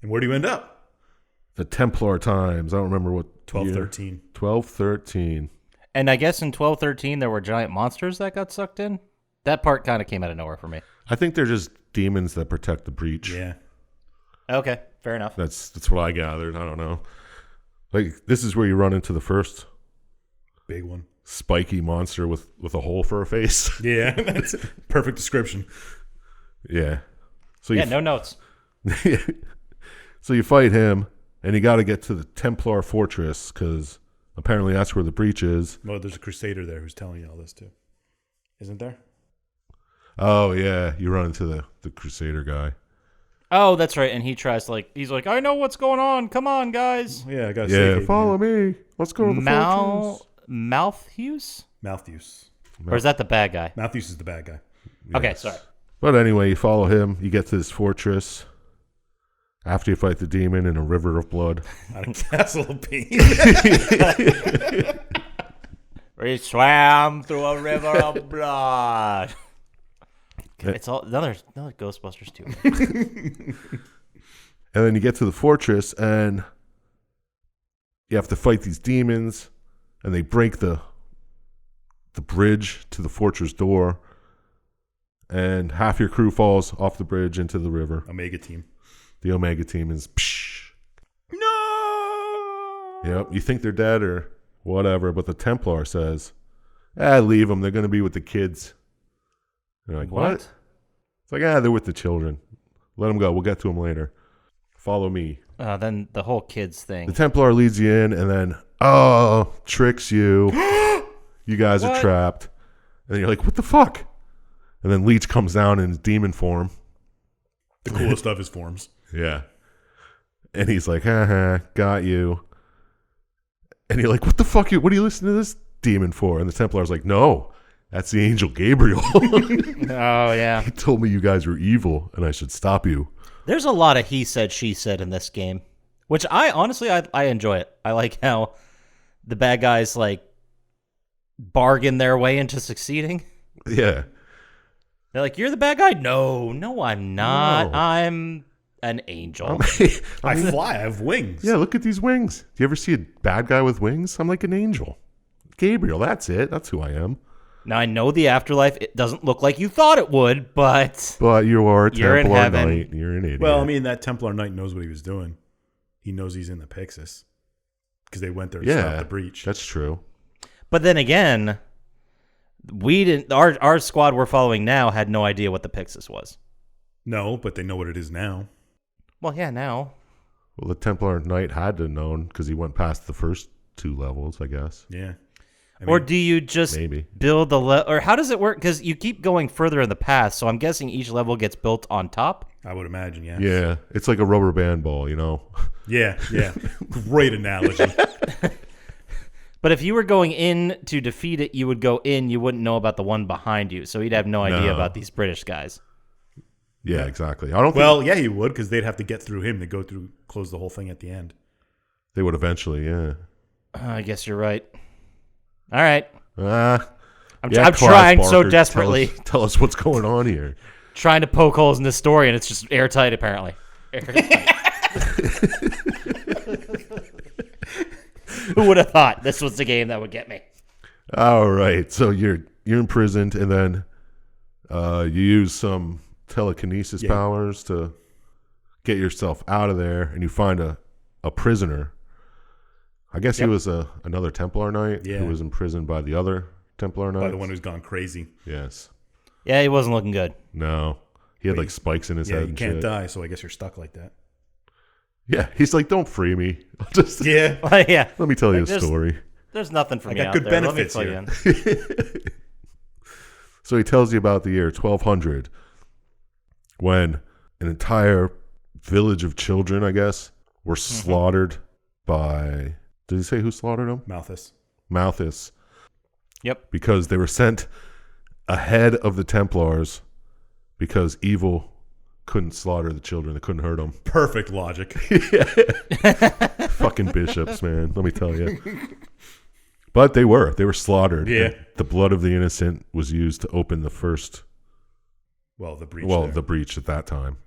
And where do you end up? The Templar times. I don't remember what. 1213. 1213. And I guess in 1213 there were giant monsters that got sucked in. That part kind of came out of nowhere for me. I think they're just demons that protect the breach. Yeah. Okay, fair enough. That's what I gathered. I don't know. Like, this is where you run into the first Big one. spiky monster with a hole for a face. Yeah, that's a perfect description. Yeah. So Yeah, no notes. So you fight him, and you got to get to the Templar Fortress because apparently that's where the breach is. Well, there's a Crusader there who's telling you all this too. Isn't there? Oh yeah, you run into the Crusader guy. Oh, that's right. And he tries he's like, I know what's going on. Come on, guys. Yeah, I got to Yeah, follow me. Let's go to the fortress. Malthus? Malthus. Or is that the bad guy? Malthus is the bad guy. Okay, sorry. But anyway, you follow him. You get to this fortress. After you fight the demon in a river of blood. Out of Castle of Pain. We swam through a river of blood. It's all another Ghostbusters too. And then you get to the fortress, and you have to fight these demons, and they break the bridge to the fortress door, and half your crew falls off the bridge into the river. Omega team. The Omega team is psh. No! Yep, you think they're dead or whatever, but the Templar says, leave them. They're going to be with the kids. They're like, what? It's like, they're with the children. Let them go. We'll get to them later. Follow me. Then the whole kids thing. The Templar leads you in and then, tricks you. You guys are trapped. And then you're like, what the fuck? And then Leech comes down in his demon form. The coolest of his forms. Yeah. And he's like, got you. And you're like, what the fuck? What are you listening to this demon for? And the Templar's like, no, that's the angel Gabriel. Oh, yeah. He told me you guys were evil and I should stop you. There's a lot of he said, she said in this game, which I enjoy it. I like how the bad guys bargain their way into succeeding. Yeah. They're like, you're the bad guy? No, I'm not. No. I'm an angel. I fly. I have wings. Yeah, look at these wings. Do you ever see a bad guy with wings? I'm like an angel. Gabriel, that's it. That's who I am. Now, I know the afterlife, it doesn't look like you thought it would, but you are a you're in Templar heaven. Knight. You're an idiot. Well, I mean, that Templar Knight knows what he was doing. He knows he's in the Pixis because they went there to stop the breach. That's true. But then again, we didn't. Our squad we're following now had no idea what the Pixis was. No, but they know what it is now. Well, yeah, now. Well, the Templar Knight had to have known because he went past the first 2 levels, I guess. Yeah. Or do you just maybe build or how does it work? Because you keep going further in the past, so I'm guessing each level gets built on top. I would imagine, yeah. Yeah, it's like a rubber band ball, you know? Yeah. Great analogy. But if you were going in to defeat it, you would go in. You wouldn't know about the one behind you, so you'd have no idea about these British guys. Yeah, exactly. I don't. Yeah, he would because they'd have to get through him to close the whole thing at the end. They would eventually, yeah. I guess you're right. All right. I'm trying Barker, so desperately. Tell us what's going on here. Trying to poke holes in this story, and it's just airtight, apparently. Airtight. Who would have thought this was the game that would get me? All right. So you're imprisoned, and then you use some telekinesis powers to get yourself out of there, and you find a prisoner. I guess he was another Templar Knight who was imprisoned by the other Templar Knight. By the one who's gone crazy. Yes. Yeah, he wasn't looking good. No. He had spikes in his head. You and can't shit. die, so I guess you're stuck like that. Yeah, he's like, don't free me. Just Yeah. Let me tell you a story. There's nothing for me got out good there. benefits Let me fill you in. So he tells you about the year 1200 when an entire village of children, I guess, were slaughtered by... Did he say who slaughtered them? Malthus. Malthus. Yep. Because they were sent ahead of the Templars because evil couldn't slaughter the children. They couldn't hurt them. Perfect logic. Fucking bishops, man. Let me tell you. But they were slaughtered. Yeah. The blood of the innocent was used to open the first. Well, the breach. The breach at that time,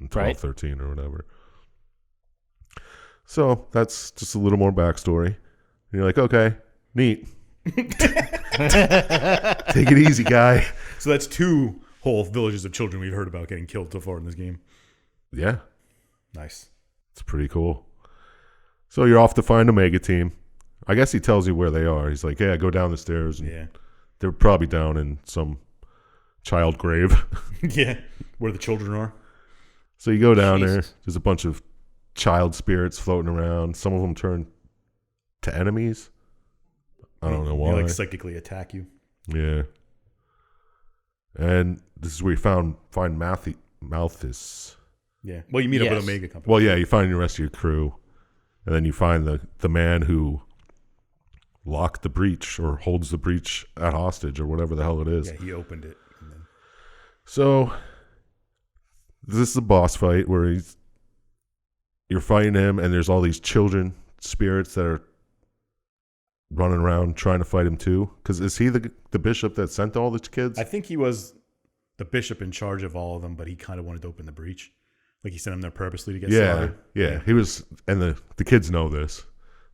in 1213 or whatever. So that's just a little more backstory. And you're like, okay, neat. Take it easy, guy. So that's 2 whole villages of children we've heard about getting killed so far in this game. Yeah. Nice. It's pretty cool. So you're off to find Omega Team. I guess he tells you where they are. He's like, yeah, go down the stairs. And they're probably down in some child grave. Yeah, where the children are. So you go down there. There's a bunch of child spirits floating around. Some of them turn to enemies. I don't know why. They like psychically attack you. Yeah. And this is where you find Malthus. Yeah. Well, you meet up with Omega Company. Well, yeah, you find the rest of your crew. And then you find the man who locked the breach or holds the breach at hostage or whatever the hell it is. Yeah, he opened it. And then... So this is a boss fight where you're fighting him and there's all these children spirits that are running around trying to fight him too. Because is he the bishop that sent all the kids? I think he was the bishop in charge of all of them, but he kind of wanted to open the breach. Like he sent them there purposely to get slaughtered. Yeah. He was, and the kids know this,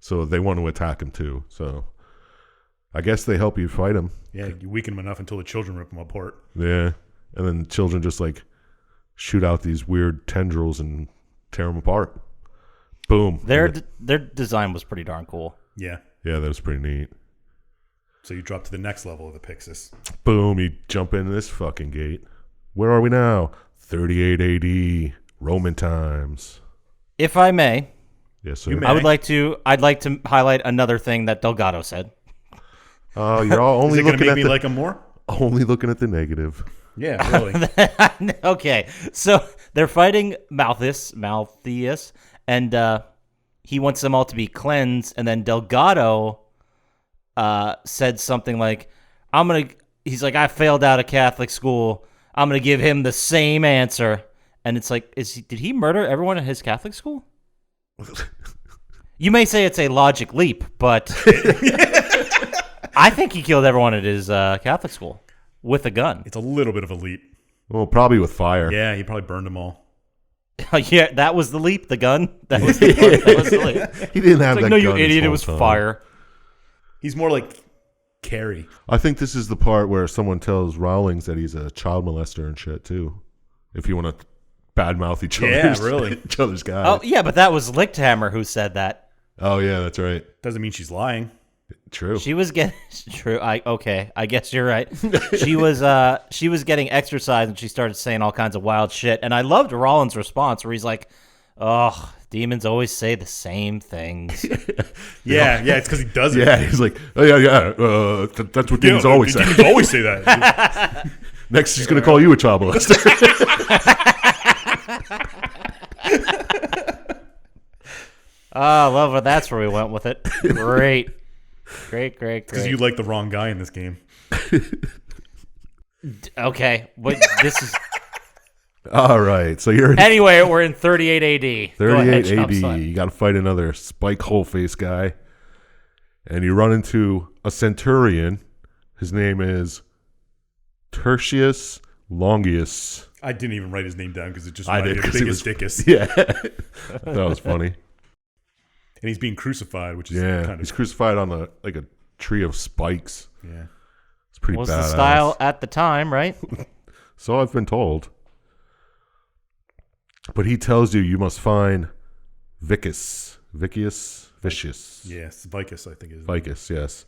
so they want to attack him too. So I guess they help you fight him. Yeah, you weaken him enough until the children rip him apart. Yeah, and then the children just like shoot out these weird tendrils and tear them apart. Boom. Their design was pretty darn cool. Yeah. Yeah, that was pretty neat. So you drop to the next level of the Pixis. Boom, you jump into this fucking gate. Where are we now? 38 AD, Roman times. If I may, yes, sir. I'd like to highlight another thing that Delgado said. Oh, you're all only Is it looking make at me the, like him more? only looking at the negative. Yeah, really. Okay, so they're fighting Malthus, and he wants them all to be cleansed, and then Delgado said something like, he's like, I failed out of Catholic school. I'm going to give him the same answer. And it's like, did he murder everyone at his Catholic school? You may say it's a logic leap, but I think he killed everyone at his Catholic school with a gun. It's a little bit of a leap. Well, probably with fire. Yeah, he probably burned them all. Yeah, that was the leap, the gun. That was the leap. He didn't have that No, gun you his idiot, it whole was time. fire. He's more like Carrie. I think this is the part where someone tells Rawlings that he's a child molester and shit, too. If you want to badmouth each other's guys. Oh, yeah, but that was Lichthammer who said that. Oh, yeah, that's right. Doesn't mean she's lying. True. She was getting true. I guess you're right. She was getting exercise and she started saying all kinds of wild shit. And I loved Rollins' response where he's like, "Oh, demons always say the same things." Yeah, it's because he does it. Yeah, he's like, oh, yeah. That's what demons always say. Demons always say that. Next, he's going to call you a child molester. I love it. That's where we went with it. Great. Because you like the wrong guy in this game. Okay, but this is... All right, so you're in Anyway, we're in 38 AD. 38 AD. Slap. You got to fight another Spike Wholeface guy. And you run into a centurion. His name is Tertius Longius. I didn't even write his name down because it just I reminded did, me of 'cause he Biggest was- Dickus. Yeah. That was funny. And he's being crucified, which is Yeah, kind he's of... crucified on a tree of spikes. Yeah. It's pretty Was badass. the style at the time, right? So I've been told. But he tells you must find Vicious. Yes, Vicus, I think is. Vicus, yes.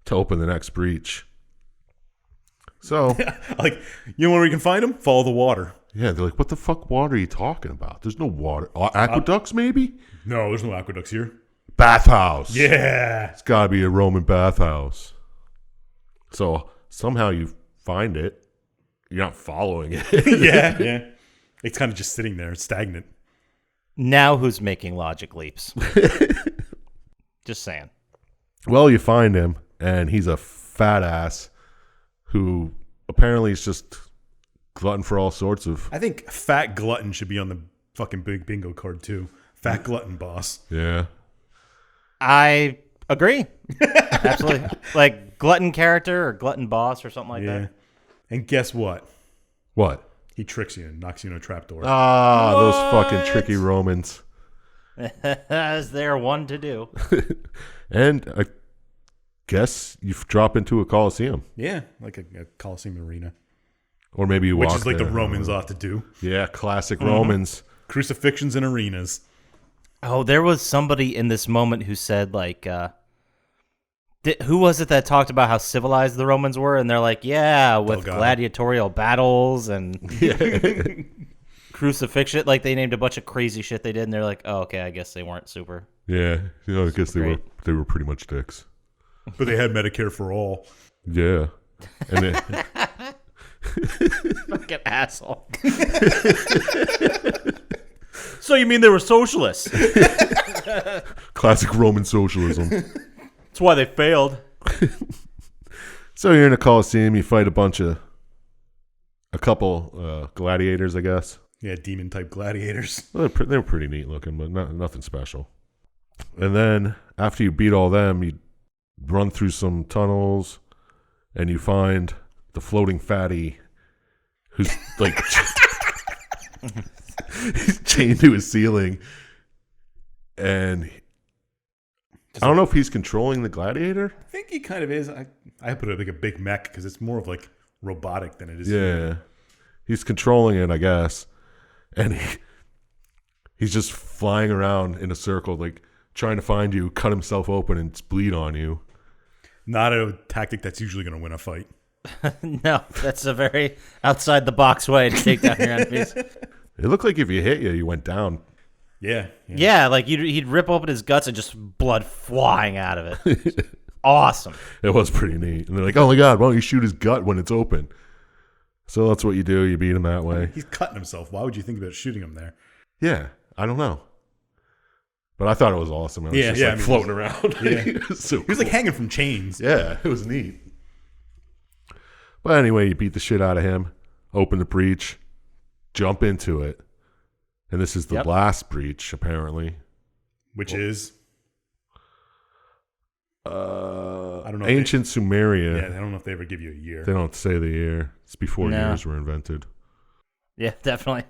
To open the next breach. So, Like, you know where we can find him? Follow the water. yeah, they're like, what the fuck water are you talking about? There's no water. Aqueducts, maybe? No, there's no aqueducts here. Bathhouse. Yeah. It's got to be a Roman bathhouse. So, somehow you find it. You're not following it. Yeah. It's kind of just sitting there, stagnant. Now who's making logic leaps? Just saying. Well, you find him, and he's a fat ass who apparently is just glutton for all sorts of... I think Fat Glutton should be on the fucking big bingo card, too. Fat Glutton boss. Yeah. I agree. Absolutely. Like glutton character or glutton boss or something like that. And guess what? What? He tricks you and knocks you in a trapdoor. Ah, those fucking tricky Romans. As they're one to do. And I guess you drop into a Coliseum. Yeah, like a Coliseum arena. Or maybe you Which walk is like there. the Romans ought to do. Yeah, classic Romans. Crucifixions in arenas. Oh, there was somebody in this moment who said, like, who was it that talked about how civilized the Romans were? And they're like, yeah, with Delgado. gladiatorial battles and crucifixion. Like, they named a bunch of crazy shit they did, and they're like, oh, okay, I guess they weren't super. Yeah, I guess they were pretty much dicks. But they had Medicare for all. Yeah. And it, Fucking asshole. So you mean they were socialists? classic Roman socialism. That's why they failed. So you're in a Coliseum, you fight a couple gladiators, I guess. Yeah, demon-type gladiators. Well, they were pretty neat looking, but nothing special. And then after you beat all them, you run through some tunnels, and you find the floating fatty who's like he's chained to his ceiling. And I don't know if he's controlling the gladiator. I think he kind of is. I put it like a big mech because it's more of like robotic than it is. Yeah. He's controlling it, I guess. And he's just flying around in a circle, like trying to find you, cut himself open, and bleed on you. Not a tactic that's usually going to win a fight. No, that's a very outside the box way to take down your enemies. It looked like if you hit you went down. Yeah. Yeah, like he'd rip open his guts and just blood flying out of it. Awesome. It was pretty neat. And they're like, oh my God, why don't you shoot his gut when it's open? So that's what you do. You beat him that way. He's cutting himself. Why would you think about shooting him there? Yeah, I don't know. But I thought it was awesome. I was just floating around. Yeah. It was so He was like hanging from chains. Yeah, it was neat. But anyway, you beat the shit out of him, open the breach, jump into it. And this is the last breach, apparently. Which is? I don't know. Ancient Sumeria. Yeah, I don't know if they ever give you a year. They don't say the year. It's before years were invented. Yeah, definitely.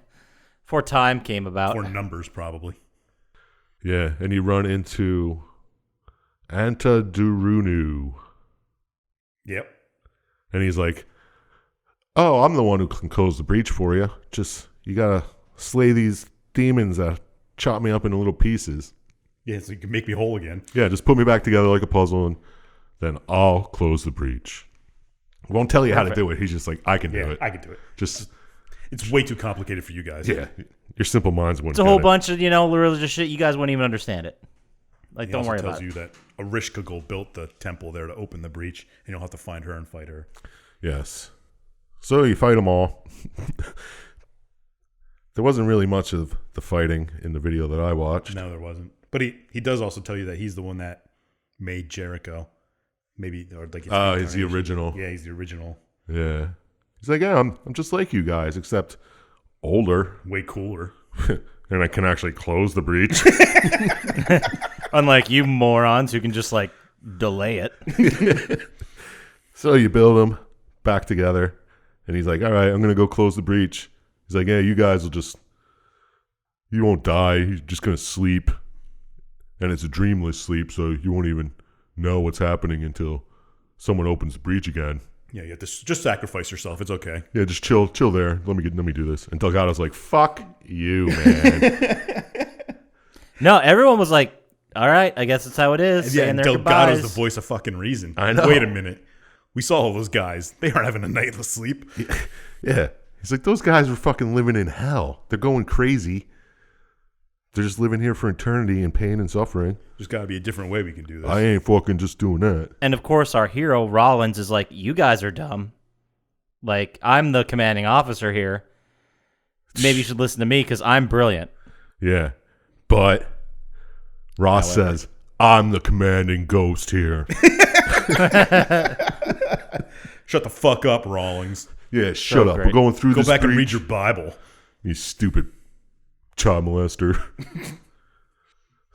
Before time came about. Or numbers, probably. Yeah, and you run into Anta Durunu. Yep. And he's like, oh, I'm the one who can close the breach for you. Just, you got to slay these demons that chop me up into little pieces. Yeah, so you can make me whole again. Yeah, just put me back together like a puzzle, and then I'll close the breach. Won't tell you how to do it. He's just like, I can do it. I can do it. Just, it's way too complicated for you guys. yeah, your simple minds wouldn't It's a whole get it. bunch of, religious shit. You guys wouldn't even understand it. Like, He don't also worry tells about you it. that Erishkigal built the temple there to open the breach, and you'll have to find her and fight her. Yes. So you fight them all. There wasn't really much of the fighting in the video that I watched. No, there wasn't. But he does also tell you that he's the one that made Jericho. Maybe, or like He's the original. Yeah, he's the original. Yeah. He's like, yeah, I'm just like you guys, except older. Way cooler. And I can actually close the breach. Unlike you morons who can just, like, delay it. So you build them back together. And he's like, all right, I'm going to go close the breach. He's like, yeah, you guys will just, you won't die. You're just going to sleep. And it's a dreamless sleep, so you won't even know what's happening until someone opens the breach again. Yeah, you have to just sacrifice yourself. It's okay. Yeah, just chill there. Let me do this. And Delgado's like, fuck you, man. No, everyone was like, all right, I guess that's how it is. Yeah, saying and their Delgado's goodbyes. the voice of fucking reason. I know. Wait a minute. We saw all those guys. They aren't having a nightless sleep. Yeah. He's like, those guys were fucking living in hell. They're going crazy. They're just living here for eternity in pain and suffering. There's got to be a different way we can do this. I ain't fucking just doing that. And of course, our hero, Rollins, is like, you guys are dumb. Like, I'm the commanding officer here. Maybe you should listen to me because I'm brilliant. Yeah. But Ross However. says, I'm the commanding ghost here. Shut the fuck up, Rawlings. Yeah, shut up. great. We're going through Go this back and read breach. your Bible. You stupid child molester.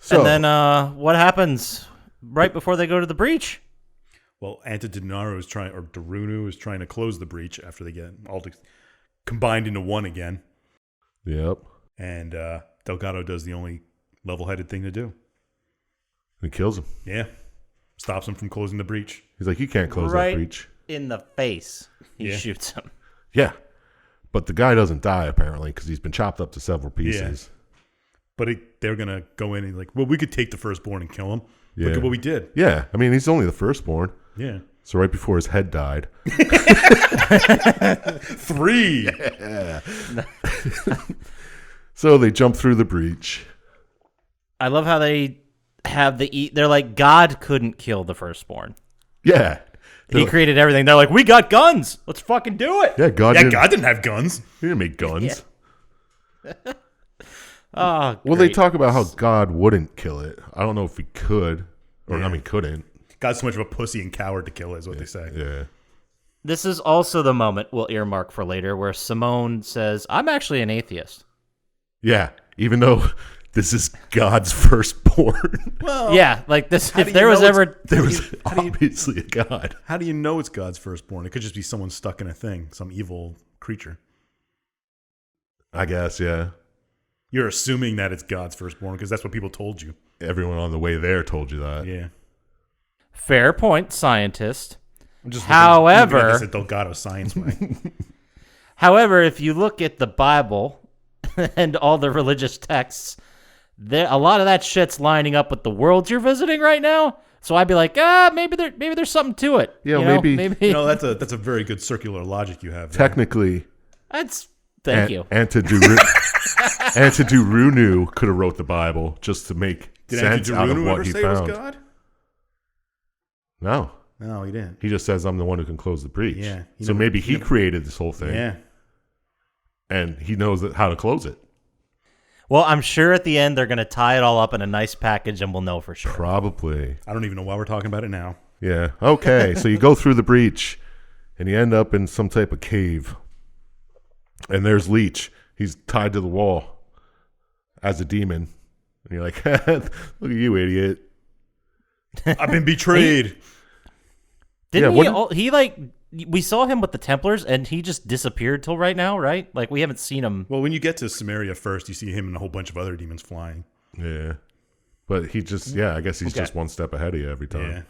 So, And then what happens right before they go to the breach? Well, Antidinaru is trying, or Darunu is trying to close the breach after they get all combined into one again. yep. And Delgado does the only level-headed thing to do. He kills him. Yeah. Stops him from closing the breach. He's like, you can't close Right that breach. in the face. He Yeah. shoots him. Yeah. But the guy doesn't die, apparently, because he's been chopped up to several pieces. But they're going to go in and like, well, we could take the firstborn and kill him. Yeah. Look at what we did. Yeah. I mean, he's only the firstborn. Yeah. So right before his head died. 3. So they jump through the breach. I love how they have they're like, God couldn't kill the firstborn. Yeah. He created everything. They're like, we got guns. Let's fucking do it. Yeah, God, Yeah, didn't, God didn't have guns. he didn't make guns. Oh, Well, they great. talk about how God wouldn't kill it. I don't know if he could. Or, Yeah. I mean, couldn't. God's so much of a pussy and coward to kill, is what they say. Yeah. This is also the moment we'll earmark for later where Simone says, I'm actually an atheist. Yeah. Even though this is God's firstborn. Well, Yeah, like this. how If do there you was know ever, There was obviously a God. how do you know it's God's firstborn? It could just be someone stuck in a thing, some evil creature. I guess, yeah. You're assuming that it's God's firstborn because that's what people told you. Everyone on the way there told you that. Yeah. fair point, scientist. I'm just However- looking at this at Delgado science way. However, if you look at the Bible and all the religious texts, a lot of that shit's lining up with the world you're visiting right now. So I'd be like, maybe there's something to it. Yeah, You know, maybe- You know, that's a very good circular logic you have there. Technically, Thank you. Antidurunu could have wrote the Bible just to make Did sense out of Antidurunu what ever he say it was found. God? No. No, he didn't. He just says, I'm the one who can close the breach. Yeah. So maybe he created this whole thing. Yeah. And he knows how to close it. Well, I'm sure at the end they're going to tie it all up in a nice package and we'll know for sure. Probably. I don't even know why we're talking about it now. Yeah. Okay. So you go through the breach and you end up in some type of cave. And there's Leech. He's tied to the wall as a demon. And you're like, look at you, idiot. I've been betrayed. Didn't Yeah, we saw him with the Templars and he just disappeared till right now, right? Like we haven't seen him. Well, when you get to Samaria first, you see him and a whole bunch of other demons flying. Yeah. But he just, I guess he's just one step ahead of you every time. Yeah.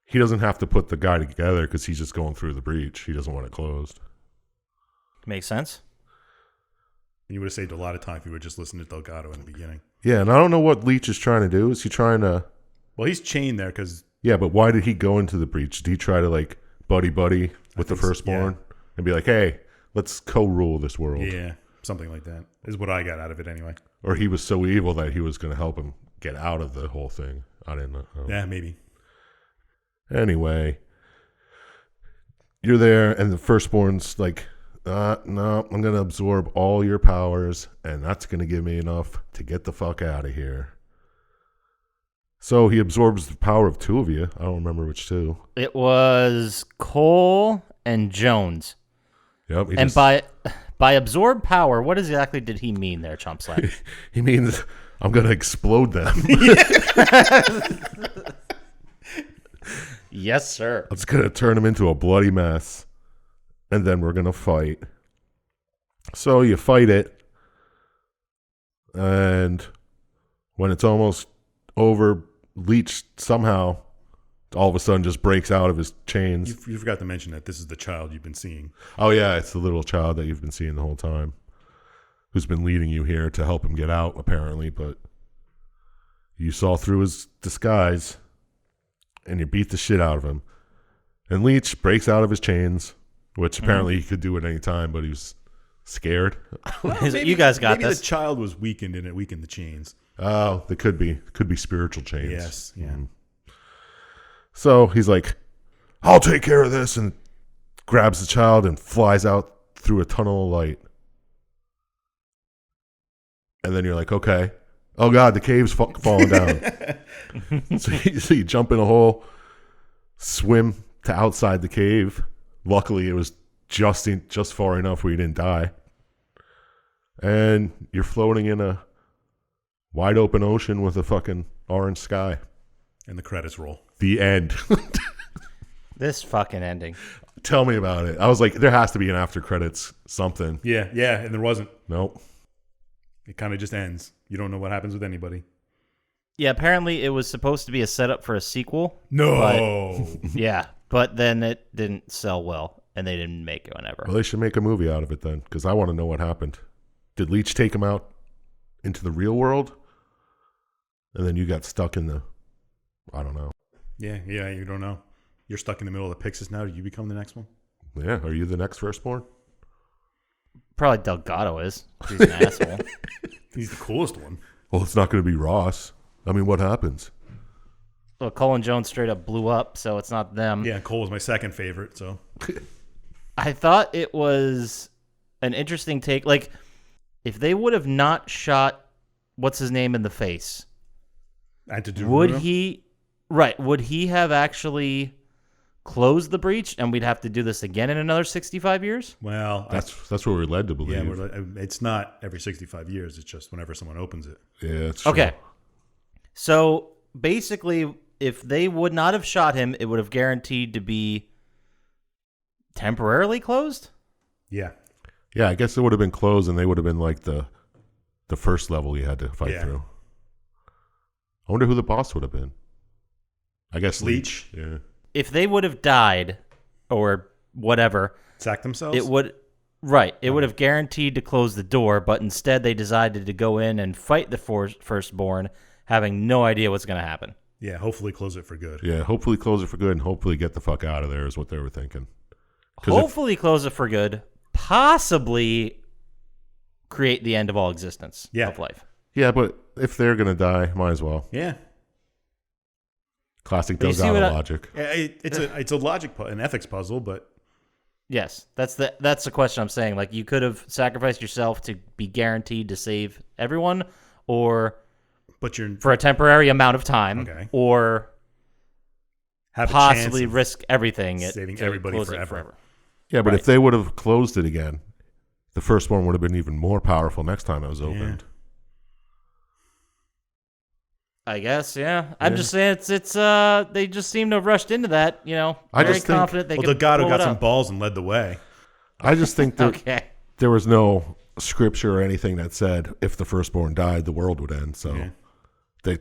He doesn't have to put the guy together because he's just going through the breach. He doesn't want it closed. Makes sense. You would have saved a lot of time if you would just listen to Delgado in the beginning. Yeah, and I don't know what Leech is trying to do. Is he trying to... Well, he's chained there because... Yeah, but why did he go into the breach? Did he try to, like, buddy with the think so, firstborn? And be like, hey, let's co-rule this world. Yeah, something like that is what I got out of it anyway. Or he was so evil that he was going to help him get out of the whole thing. I didn't know. Yeah, maybe. Anyway, you're there, and the firstborn's like, no, I'm going to absorb all your powers, and that's going to give me enough to get the fuck out of here. So he absorbs the power of two of you. I don't remember which two. It was Cole and Jones. Yep. And by absorb power, what exactly did he mean there, Chump Slap? He means I'm going to explode them. Yes, sir. It's going to turn them into a bloody mess. And then we're going to fight. So you fight it. And when it's almost over, Leech somehow all of a sudden just breaks out of his chains. You forgot to mention that this is the child you've been seeing. Oh, yeah, it's the little child that you've been seeing the whole time. Who's been leading you here to help him get out, apparently. But you saw through his disguise. And you beat the shit out of him. And Leech breaks out of his chains, which apparently he could do at any time, but he was scared. You guys got maybe this. the child was weakened and it weakened the chains. Oh, they could be. Could be spiritual chains. Yes, yeah. So he's like, I'll take care of this, and grabs the child and flies out through a tunnel of light. And then you're like, okay. Oh God, the cave's falling down. So you jump in a hole, swim to outside the cave. Luckily, it was just far enough where you didn't die. And you're floating in a wide open ocean with a fucking orange sky. And the credits roll. The end. This fucking ending. Tell me about it. I was like, there has to be an after credits something. Yeah, and there wasn't. Nope. It kind of just ends. You don't know what happens with anybody. Yeah, apparently it was supposed to be a setup for a sequel. No. Yeah, but then it didn't sell well, and they didn't make it whenever. Well, they should make a movie out of it then, because I want to know what happened. Did Leech take him out into the real world? And then you got stuck in the... I don't know. Yeah, you don't know. You're stuck in the middle of the Pixis now. Do you become the next one? Yeah, are you the next firstborn? Probably Delgado is. He's an asshole. He's the coolest one. Well, it's not going to be Ross. I mean, what happens? Well, Colin Jones straight up blew up, so it's not them. Yeah, Cole was my second favorite, so. I thought it was an interesting take. Like, if they would have not shot what's his name in the face, would he have actually closed the breach, and we'd have to do this again in another 65 years? Well, That's what we're led to believe. yeah, it's not every 65 years. It's just whenever someone opens it. Yeah, it's true. Okay. So basically, if they would not have shot him, it would have guaranteed to be temporarily closed? Yeah. Yeah, I guess it would have been closed, and they would have been like the first level you had to fight through. I wonder who the boss would have been. I guess Leech. Yeah. If they would have died or whatever, Sack themselves? it would have guaranteed to close the door, but instead they decided to go in and fight the firstborn, having no idea what's going to happen. Yeah, hopefully close it for good. Yeah, hopefully close it for good and hopefully get the fuck out of there is what they were thinking. Hopefully close it for good, possibly create the end of all existence of life. Yeah, but if they're going to die, might as well. Yeah. Classic Delgado logic. It's a logic, an ethics puzzle, but Yes, that's the question I'm saying. Like, you could have sacrificed yourself to be guaranteed to save everyone, or for a temporary amount of time, or have possibly risk everything, saving everybody forever. Yeah, but if they would have closed it again, the first one would have been even more powerful next time it was opened. I guess, yeah. I'm just saying it's they just seem to have rushed into that, very confident they could Delgado pull got it some up. balls and led the way. I just think that Okay. there was no scripture or anything that said if the firstborn died, the world would end. So they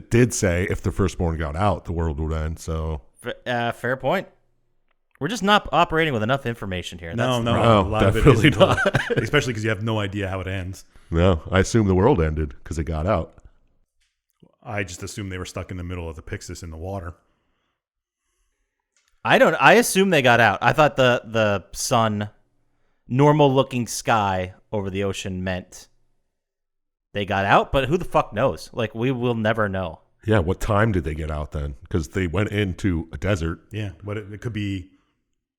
did say if the firstborn got out, the world would end. So Fair point. We're just not operating with enough information here. No, No, a lot of it definitely is not. especially because you have no idea how it ends. no, I assume the world ended because it got out. I just assumed they were stuck in the middle of the Pixis in the water. I assume they got out. I thought the sun, normal looking sky over the ocean meant they got out, but who the fuck knows? Like, we will never know. Yeah, what time did they get out then? Because they went into a desert. Yeah, but it could be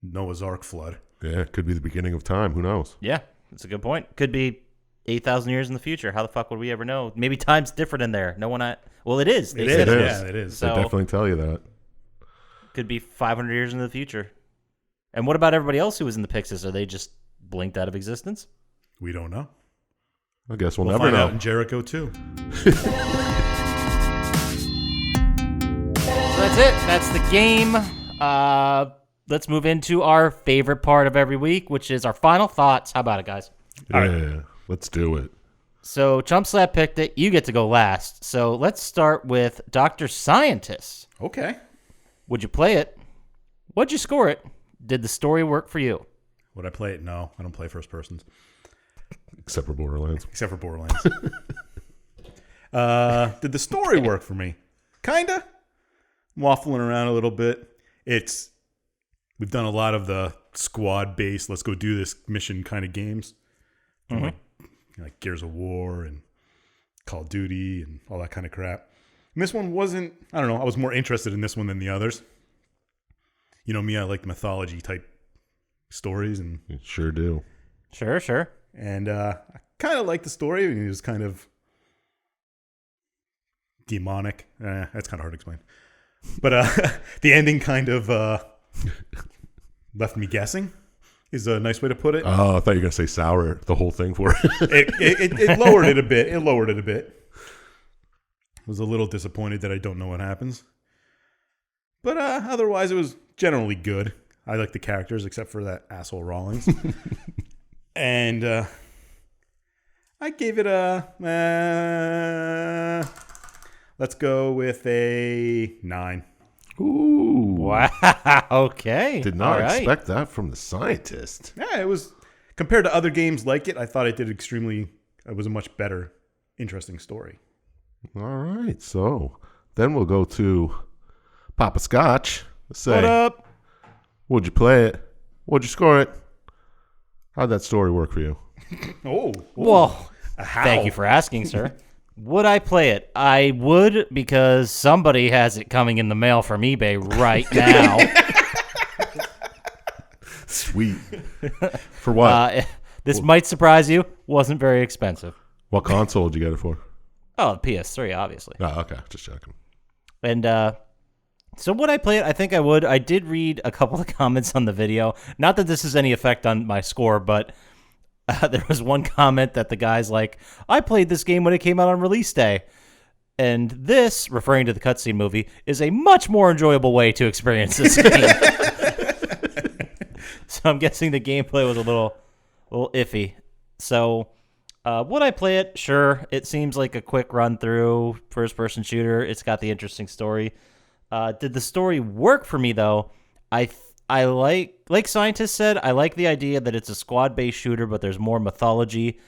Noah's Ark flood. Yeah, it could be the beginning of time. Who knows? Yeah, that's a good point. Could be 8,000 years in the future. How the fuck would we ever know? Maybe time's different in there. Well, it is. It is. Yeah, it is. So They definitely tell you that. could be 500 years into the future. And what about everybody else who was in the Pixis? Are they just blinked out of existence? We don't know. I guess we'll We'll never find know. out in Jericho too. So that's it. That's the game. Let's move into our favorite part of every week, which is our final thoughts. How about it, guys? Yeah, let's do it. So Chump Slap picked it. You get to go last. So let's start with Dr. Syintist. Okay. Would you play it? What'd you score it? Did the story work for you? Would I play it? No, I don't play first persons. Except for Borderlands. Except for Borderlands. Did the story work for me? Kinda. Waffling around a little bit. We've done a lot of the squad-based, let's go do this mission kind of games. Like Gears of War and Call of Duty and all that kind of crap. And this one wasn't, I don't know, I was more interested in this one than the others. You know me, I like mythology type stories. And You sure do. Sure. I kind of liked the story. I mean, it was kind of demonic. That's kind of hard to explain. But the ending kind of left me guessing is a nice way to put it. Oh, I thought you were going to say sour the whole thing for it. It lowered it a bit. It lowered it a bit. Was a little disappointed that I don't know what happens. But otherwise, it was generally good. I like the characters, except for that asshole Rawlings. And I gave it a... let's go with a 9. Ooh. Wow. Okay. Did not All right. expect that from the Syintist. Yeah, it was... Compared to other games like it, I thought it did extremely... It was a much better, interesting story. All right. So then we'll go to Poppascotch. Say, What up? would you play it? Would you score it? How'd that story work for you? Oh. Well, How? thank you for asking, sir. Would I play it? I would, because somebody has it coming in the mail from eBay right now. Sweet. For what? This might surprise you. Wasn't very expensive. What console did you get it for? Oh, the PS3, obviously. Oh, okay. Just checking. And so would I play it? I think I would. I did read a couple of comments on the video. Not that this has any effect on my score, but there was one comment that the guy's like, I played this game when it came out on release day. And this, referring to the cutscene movie, is a much more enjoyable way to experience this game. So I'm guessing the gameplay was a little iffy. So would I play it? Sure. It seems like a quick run through first-person shooter. It's got the interesting story. Did the story work for me, though? I like Syintist said, I like the idea that it's a squad-based shooter, but there's more mythology.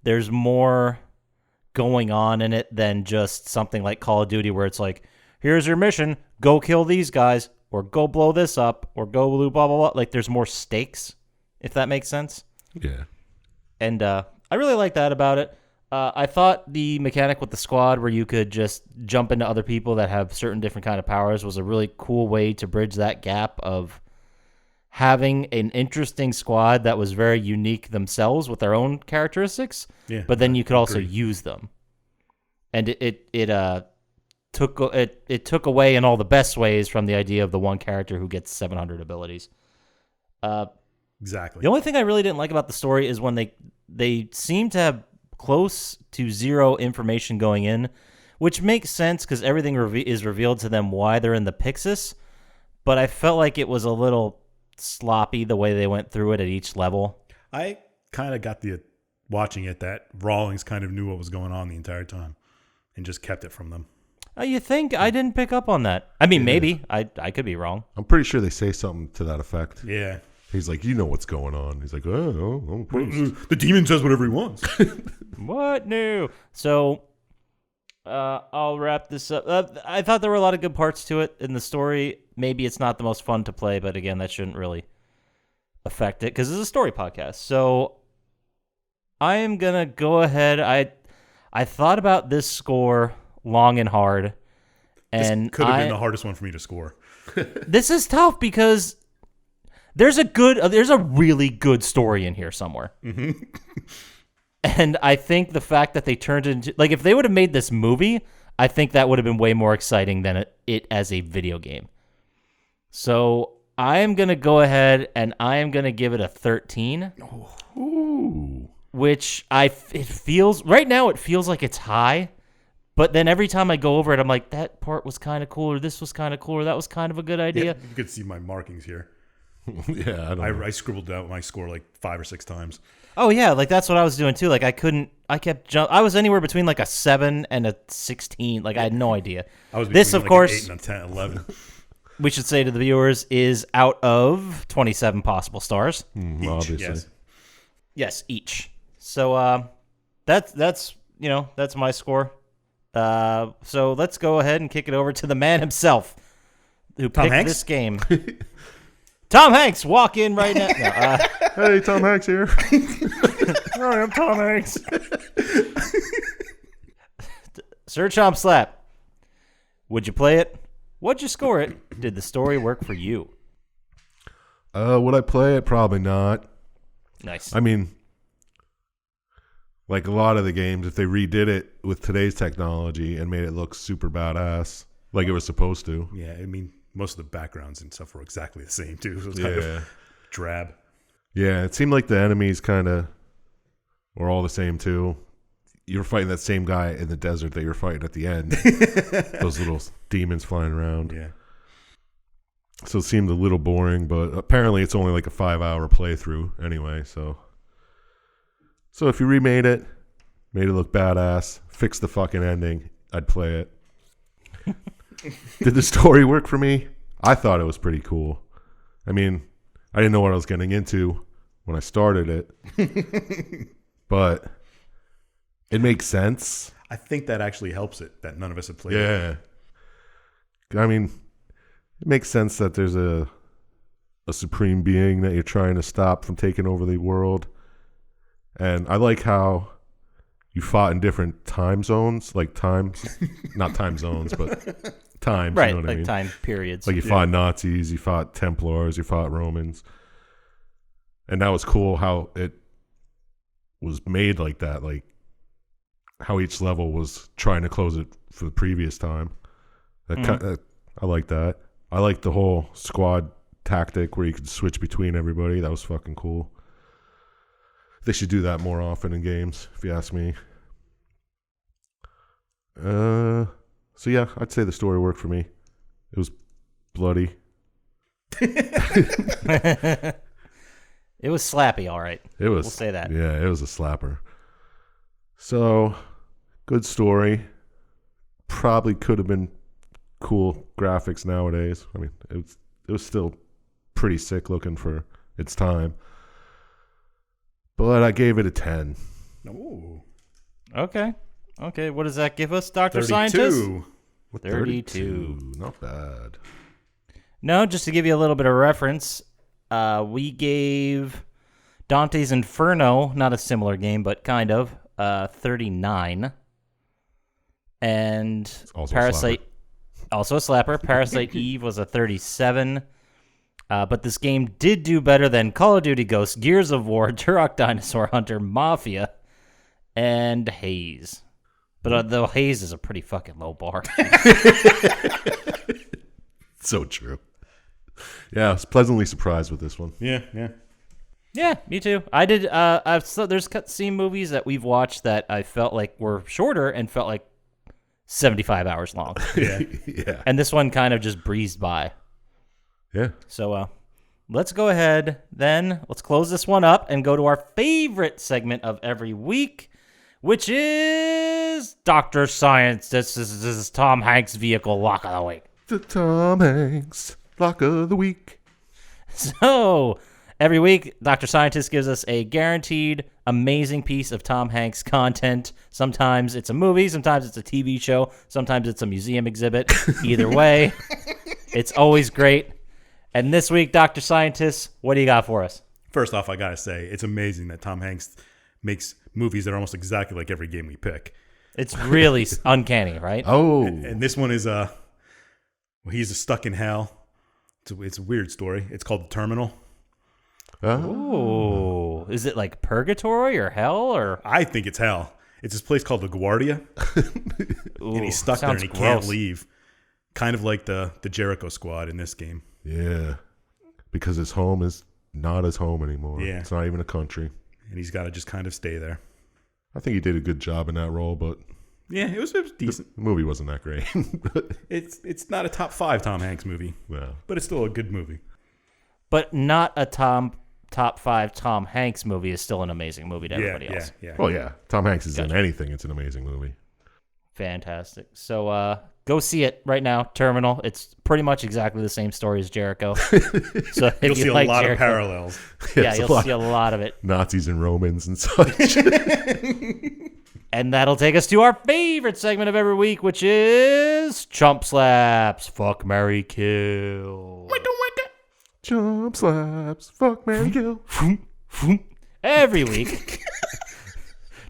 There's more going on in it than just something like Call of Duty where it's like, here's your mission, go kill these guys, or go blow this up, or go blah, blah, blah. Like, there's more stakes, if that makes sense. Yeah. And I really like that about it. I thought the mechanic with the squad where you could just jump into other people that have certain different kind of powers was a really cool way to bridge that gap of having an interesting squad that was very unique themselves with their own characteristics, but then you could also use them. And it took away in all the best ways from the idea of the one character who gets 700 abilities. Exactly. The only thing I really didn't like about the story is when they seem to have close to zero information going in, which makes sense because everything is revealed to them why they're in the Pixis, but I felt like it was a little sloppy the way they went through it at each level. I kind of got watching it that Rawlings kind of knew what was going on the entire time and just kept it from them. You think? I didn't pick up on that. I mean, maybe. I could be wrong. I'm pretty sure they say something to that effect. Yeah. He's like, you know what's going on. He's like, oh The demon says whatever he wants. What? No. So I'll wrap this up. I thought there were a lot of good parts to it in the story. Maybe it's not the most fun to play, but again, that shouldn't really affect it because it's a story podcast. So I am going to go ahead. I thought about this score long and hard. And this could have been the hardest one for me to score. This is tough because there's a really good story in here somewhere. Mm-hmm. And I think the fact that they turned it into, like, if they would have made this movie, I think that would have been way more exciting than it as a video game. So I am going to go ahead and I am going to give it a 13. Ooh. Which it feels, right now it feels like it's high, but then every time I go over it, I'm like, that part was kind of cool, or this was kind of cool, or that was kind of a good idea. Yeah, you could see my markings here. Yeah, I scribbled out my score like 5 or 6 times. Oh yeah, like that's what I was doing too. Like I was anywhere between like a 7 and a 16. Like I had no idea. I was this, of like course, an 8 and a 10, 11. We should say to the viewers, is out of 27 possible stars. Each, obviously. Yes, each. So that's my score. So let's go ahead and kick it over to the man himself who picked this game. Tom Hanks, walk in right now. No, Hey, Tom Hanks here. Hi, I'm Tom Hanks. Sir Chump Slap, would you play it? Would you score it? Did the story work for you? Would I play it? Probably not. Nice. I mean, Like a lot of the games, if they redid it with today's technology and made it look super badass, like it was supposed to. Yeah, I mean, most of the backgrounds and stuff were exactly the same too. So it's kind of drab. Yeah, it seemed like the enemies kind of were all the same too. You were fighting that same guy in the desert that you were fighting at the end. Those little demons flying around. Yeah. So it seemed a little boring, but apparently it's only like a 5-hour playthrough anyway. So if you remade it, made it look badass, fixed the fucking ending, I'd play it. Did the story work for me? I thought it was pretty cool. I mean, I didn't know what I was getting into when I started it, but it makes sense. I think that actually helps it that none of us have played it. Yeah. I mean, it makes sense that there's a supreme being that you're trying to stop from taking over the world. And I like how you fought in different time zones, like times, not time zones, but times. Right, You know what I mean? time periods. Like you fought Nazis, you fought Templars, you fought Romans. And that was cool how it was made like that, like how each level was trying to close it for the previous time. I like that. I like the whole squad tactic where you could switch between everybody. That was fucking cool. They should do that more often in games, if you ask me. So yeah, I'd say the story worked for me. It was bloody. It was slappy, all right. It was. We'll say that. Yeah, it was a slapper. So, good story. Probably could have been cool graphics nowadays. I mean, it was still pretty sick looking for its time. But I gave it a 10. Ooh. Okay. What does that give us, Dr. 32. Scientist? 32. Not bad. No, just to give you a little bit of reference, we gave Dante's Inferno, not a similar game, but kind of, 39. And Also Parasite, also a slapper. Parasite Eve was a 37. But this game did do better than Call of Duty Ghosts, Gears of War, Turok Dinosaur Hunter, Mafia, and Haze. But though Haze is a pretty fucking low bar. So true. Yeah, I was pleasantly surprised with this one. Yeah. Yeah, me too. I did. There's cutscene movies that we've watched that I felt like were shorter and felt like 75 hours long. Yeah. Yeah. And this one kind of just breezed by. Yeah. So let's go ahead then. Let's close this one up and go to our favorite segment of every week, which is Dr. Science. This is Tom Hanks' vehicle lock of the week. The Tom Hanks lock of the week. So every week, Dr. Scientist gives us a guaranteed amazing piece of Tom Hanks content. Sometimes it's a movie, sometimes it's a TV show, sometimes it's a museum exhibit. Either way, it's always great. And this week, Dr. Scientist, what do you got for us? First off, I gotta say, it's amazing that Tom Hanks makes movies that are almost exactly like every game we pick. It's really uncanny, right? Oh. And this one is he's stuck in hell. It's a weird story. It's called The Terminal. Oh, is it like purgatory or hell or? I think it's hell. It's this place called the Guardia, Ooh, and he's stuck there and he can't gross. leave. Kind of like the Jericho squad in this game. Yeah. Because his home is not his home anymore. Yeah. It's not even a country. And he's got to just kind of stay there. I think he did a good job in that role, but Yeah, it was decent. the movie wasn't that great. It's not a top 5 Tom Hanks movie, No. but it's still a good movie. But not a top 5 Tom Hanks movie is still an amazing movie to everybody else. Yeah. Well, yeah. Tom Hanks is in Gotcha. anything. It's an amazing movie. Fantastic. So go see it right now, Terminal. It's pretty much exactly the same story as Jericho. So if You'll you see like a lot Jericho, of parallels. Yeah, It's a you'll lot. see a lot of it. Nazis and Romans and such. And that'll take us to our favorite segment of every week, which is Chump Slaps. Fuck, marry, kill. Chump slaps. Fuck, marry, kill. Every week,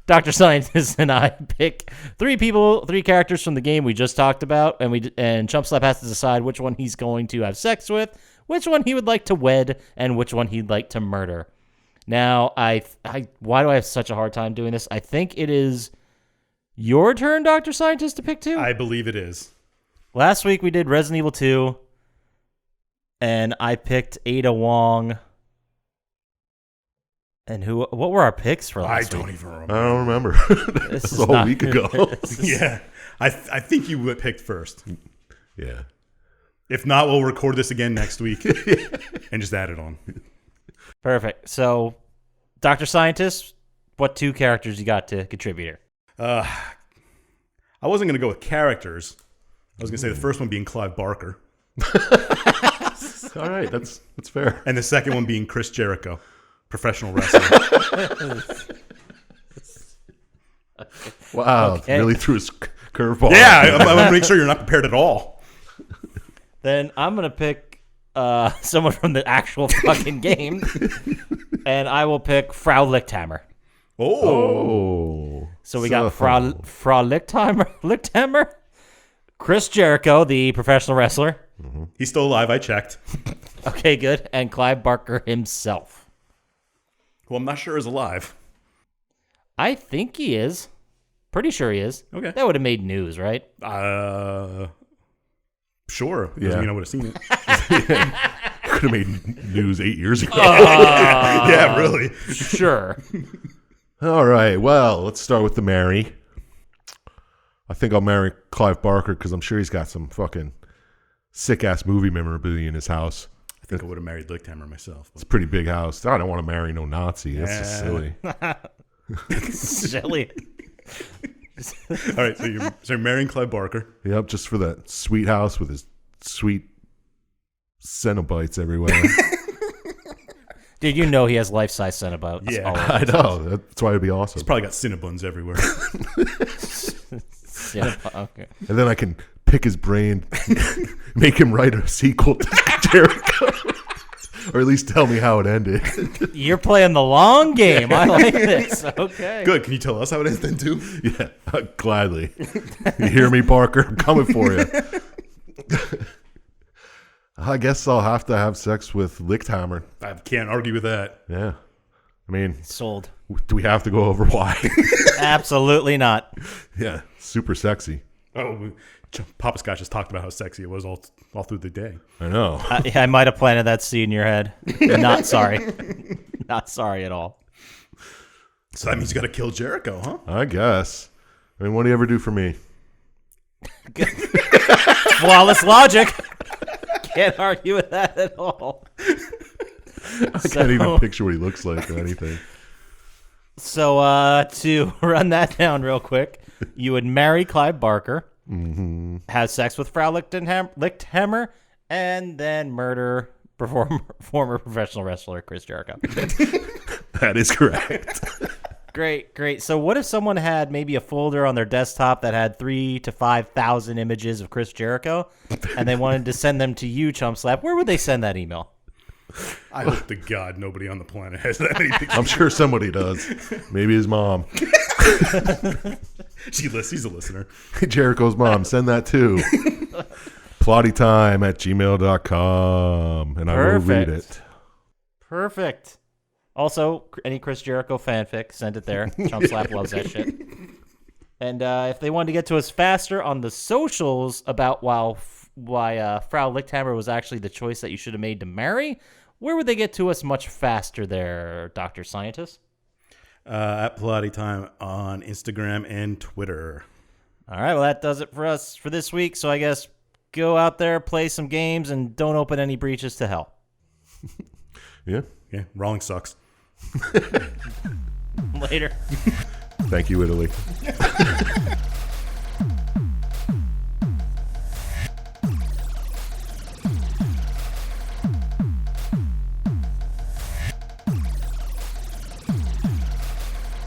Dr. Scientist and I pick 3 characters from the game we just talked about, and Chump Slap has to decide which one he's going to have sex with, which one he would like to wed, and which one he'd like to murder. Now, why do I have such a hard time doing this? I think it is your turn, Dr. Scientist, to pick 2. I believe it is. Last week we did Resident Evil 2, and I picked Ada Wong. And what were our picks for last week? I don't even remember. I don't remember. This was a whole week ago. Yeah. I think you picked first. Yeah. If not, we'll record this again next week and just add it on. Perfect. So, Dr. Scientist, what 2 characters you got to contribute here? I wasn't going to go with characters. I was going to say the first one being Clive Barker. All right, that's fair. And the second one being Chris Jericho, professional wrestler. Wow, Okay. really threw his curveball. Yeah, I want to make sure you're not prepared at all. Then I'm going to pick someone from the actual fucking game, and I will pick Frau Lichthammer. Oh. So we got Frau Lichthammer, Chris Jericho, the professional wrestler. He's still alive. I checked. Okay, good. And Clive Barker himself. Well, I'm not sure he's alive. I think he is. Pretty sure he is. Okay. That would have made news, right? Sure. Yeah. Doesn't mean I would have seen it. Could have made news 8 years ago. Yeah, really. Sure. All right, well, let's start with the marry. I think I'll marry Clive Barker because I'm sure he's got some fucking sick-ass movie memorabilia in his house. I think I would have married Lichthammer myself. It's a pretty big house. I don't want to marry no Nazi. That's just silly. Silly. All right, so you're marrying Clive Barker. Yep, just for that sweet house with his sweet Cenobites everywhere. Dude, you know he has life-size Cenobites. Yeah. all over. I know. That's why it'd be awesome. He's probably got Cinnabons everywhere. Okay. And then I can pick his brain, make him write a sequel to Jericho. Or at least tell me how it ended. You're playing the long game. I like this. Okay. Good. Can you tell us how it is then, too? Yeah, gladly. You hear me, Parker? I'm coming for you. I guess I'll have to have sex with Lichthammer. I can't argue with that. Yeah. I mean, Sold. do we have to go over why? Absolutely not. Yeah, super sexy. Oh, Poppascotch has talked about how sexy it was all through the day. I know. I might have planted that seed in your head. Not sorry. Not sorry at all. So that means you got to kill Jericho, huh? I guess. I mean, what do you ever do for me? Flawless logic. Can't argue with that at all. I can't even picture what he looks like or anything. So to run that down real quick, you would marry Clive Barker, have sex with Frau Lichthammer, and then murder former professional wrestler Chris Jericho. That is correct. Great. So what if someone had maybe a folder on their desktop that had 3,000 to 5,000 images of Chris Jericho, and they wanted to send them to you, Chump Slap? Where would they send that email? I hope to God nobody on the planet has that many pictures. I'm sure somebody does. Maybe his mom. He's a listener. Jericho's mom, send that too. Plottytime@gmail.com, and I will read it. Perfect. Also, any Chris Jericho fanfic, send it there. Chump Slap loves that shit. And if they wanted to get to us faster on the socials about why Frau Lichthammer was actually the choice that you should have made to marry, where would they get to us much faster there, Dr. Scientist? At Plotty Time on Instagram and Twitter. All right, well, that does it for us for this week. So I guess go out there, play some games, and don't open any breaches to hell. Yeah. Yeah, Rawlings sucks. Later. Thank you, Italy.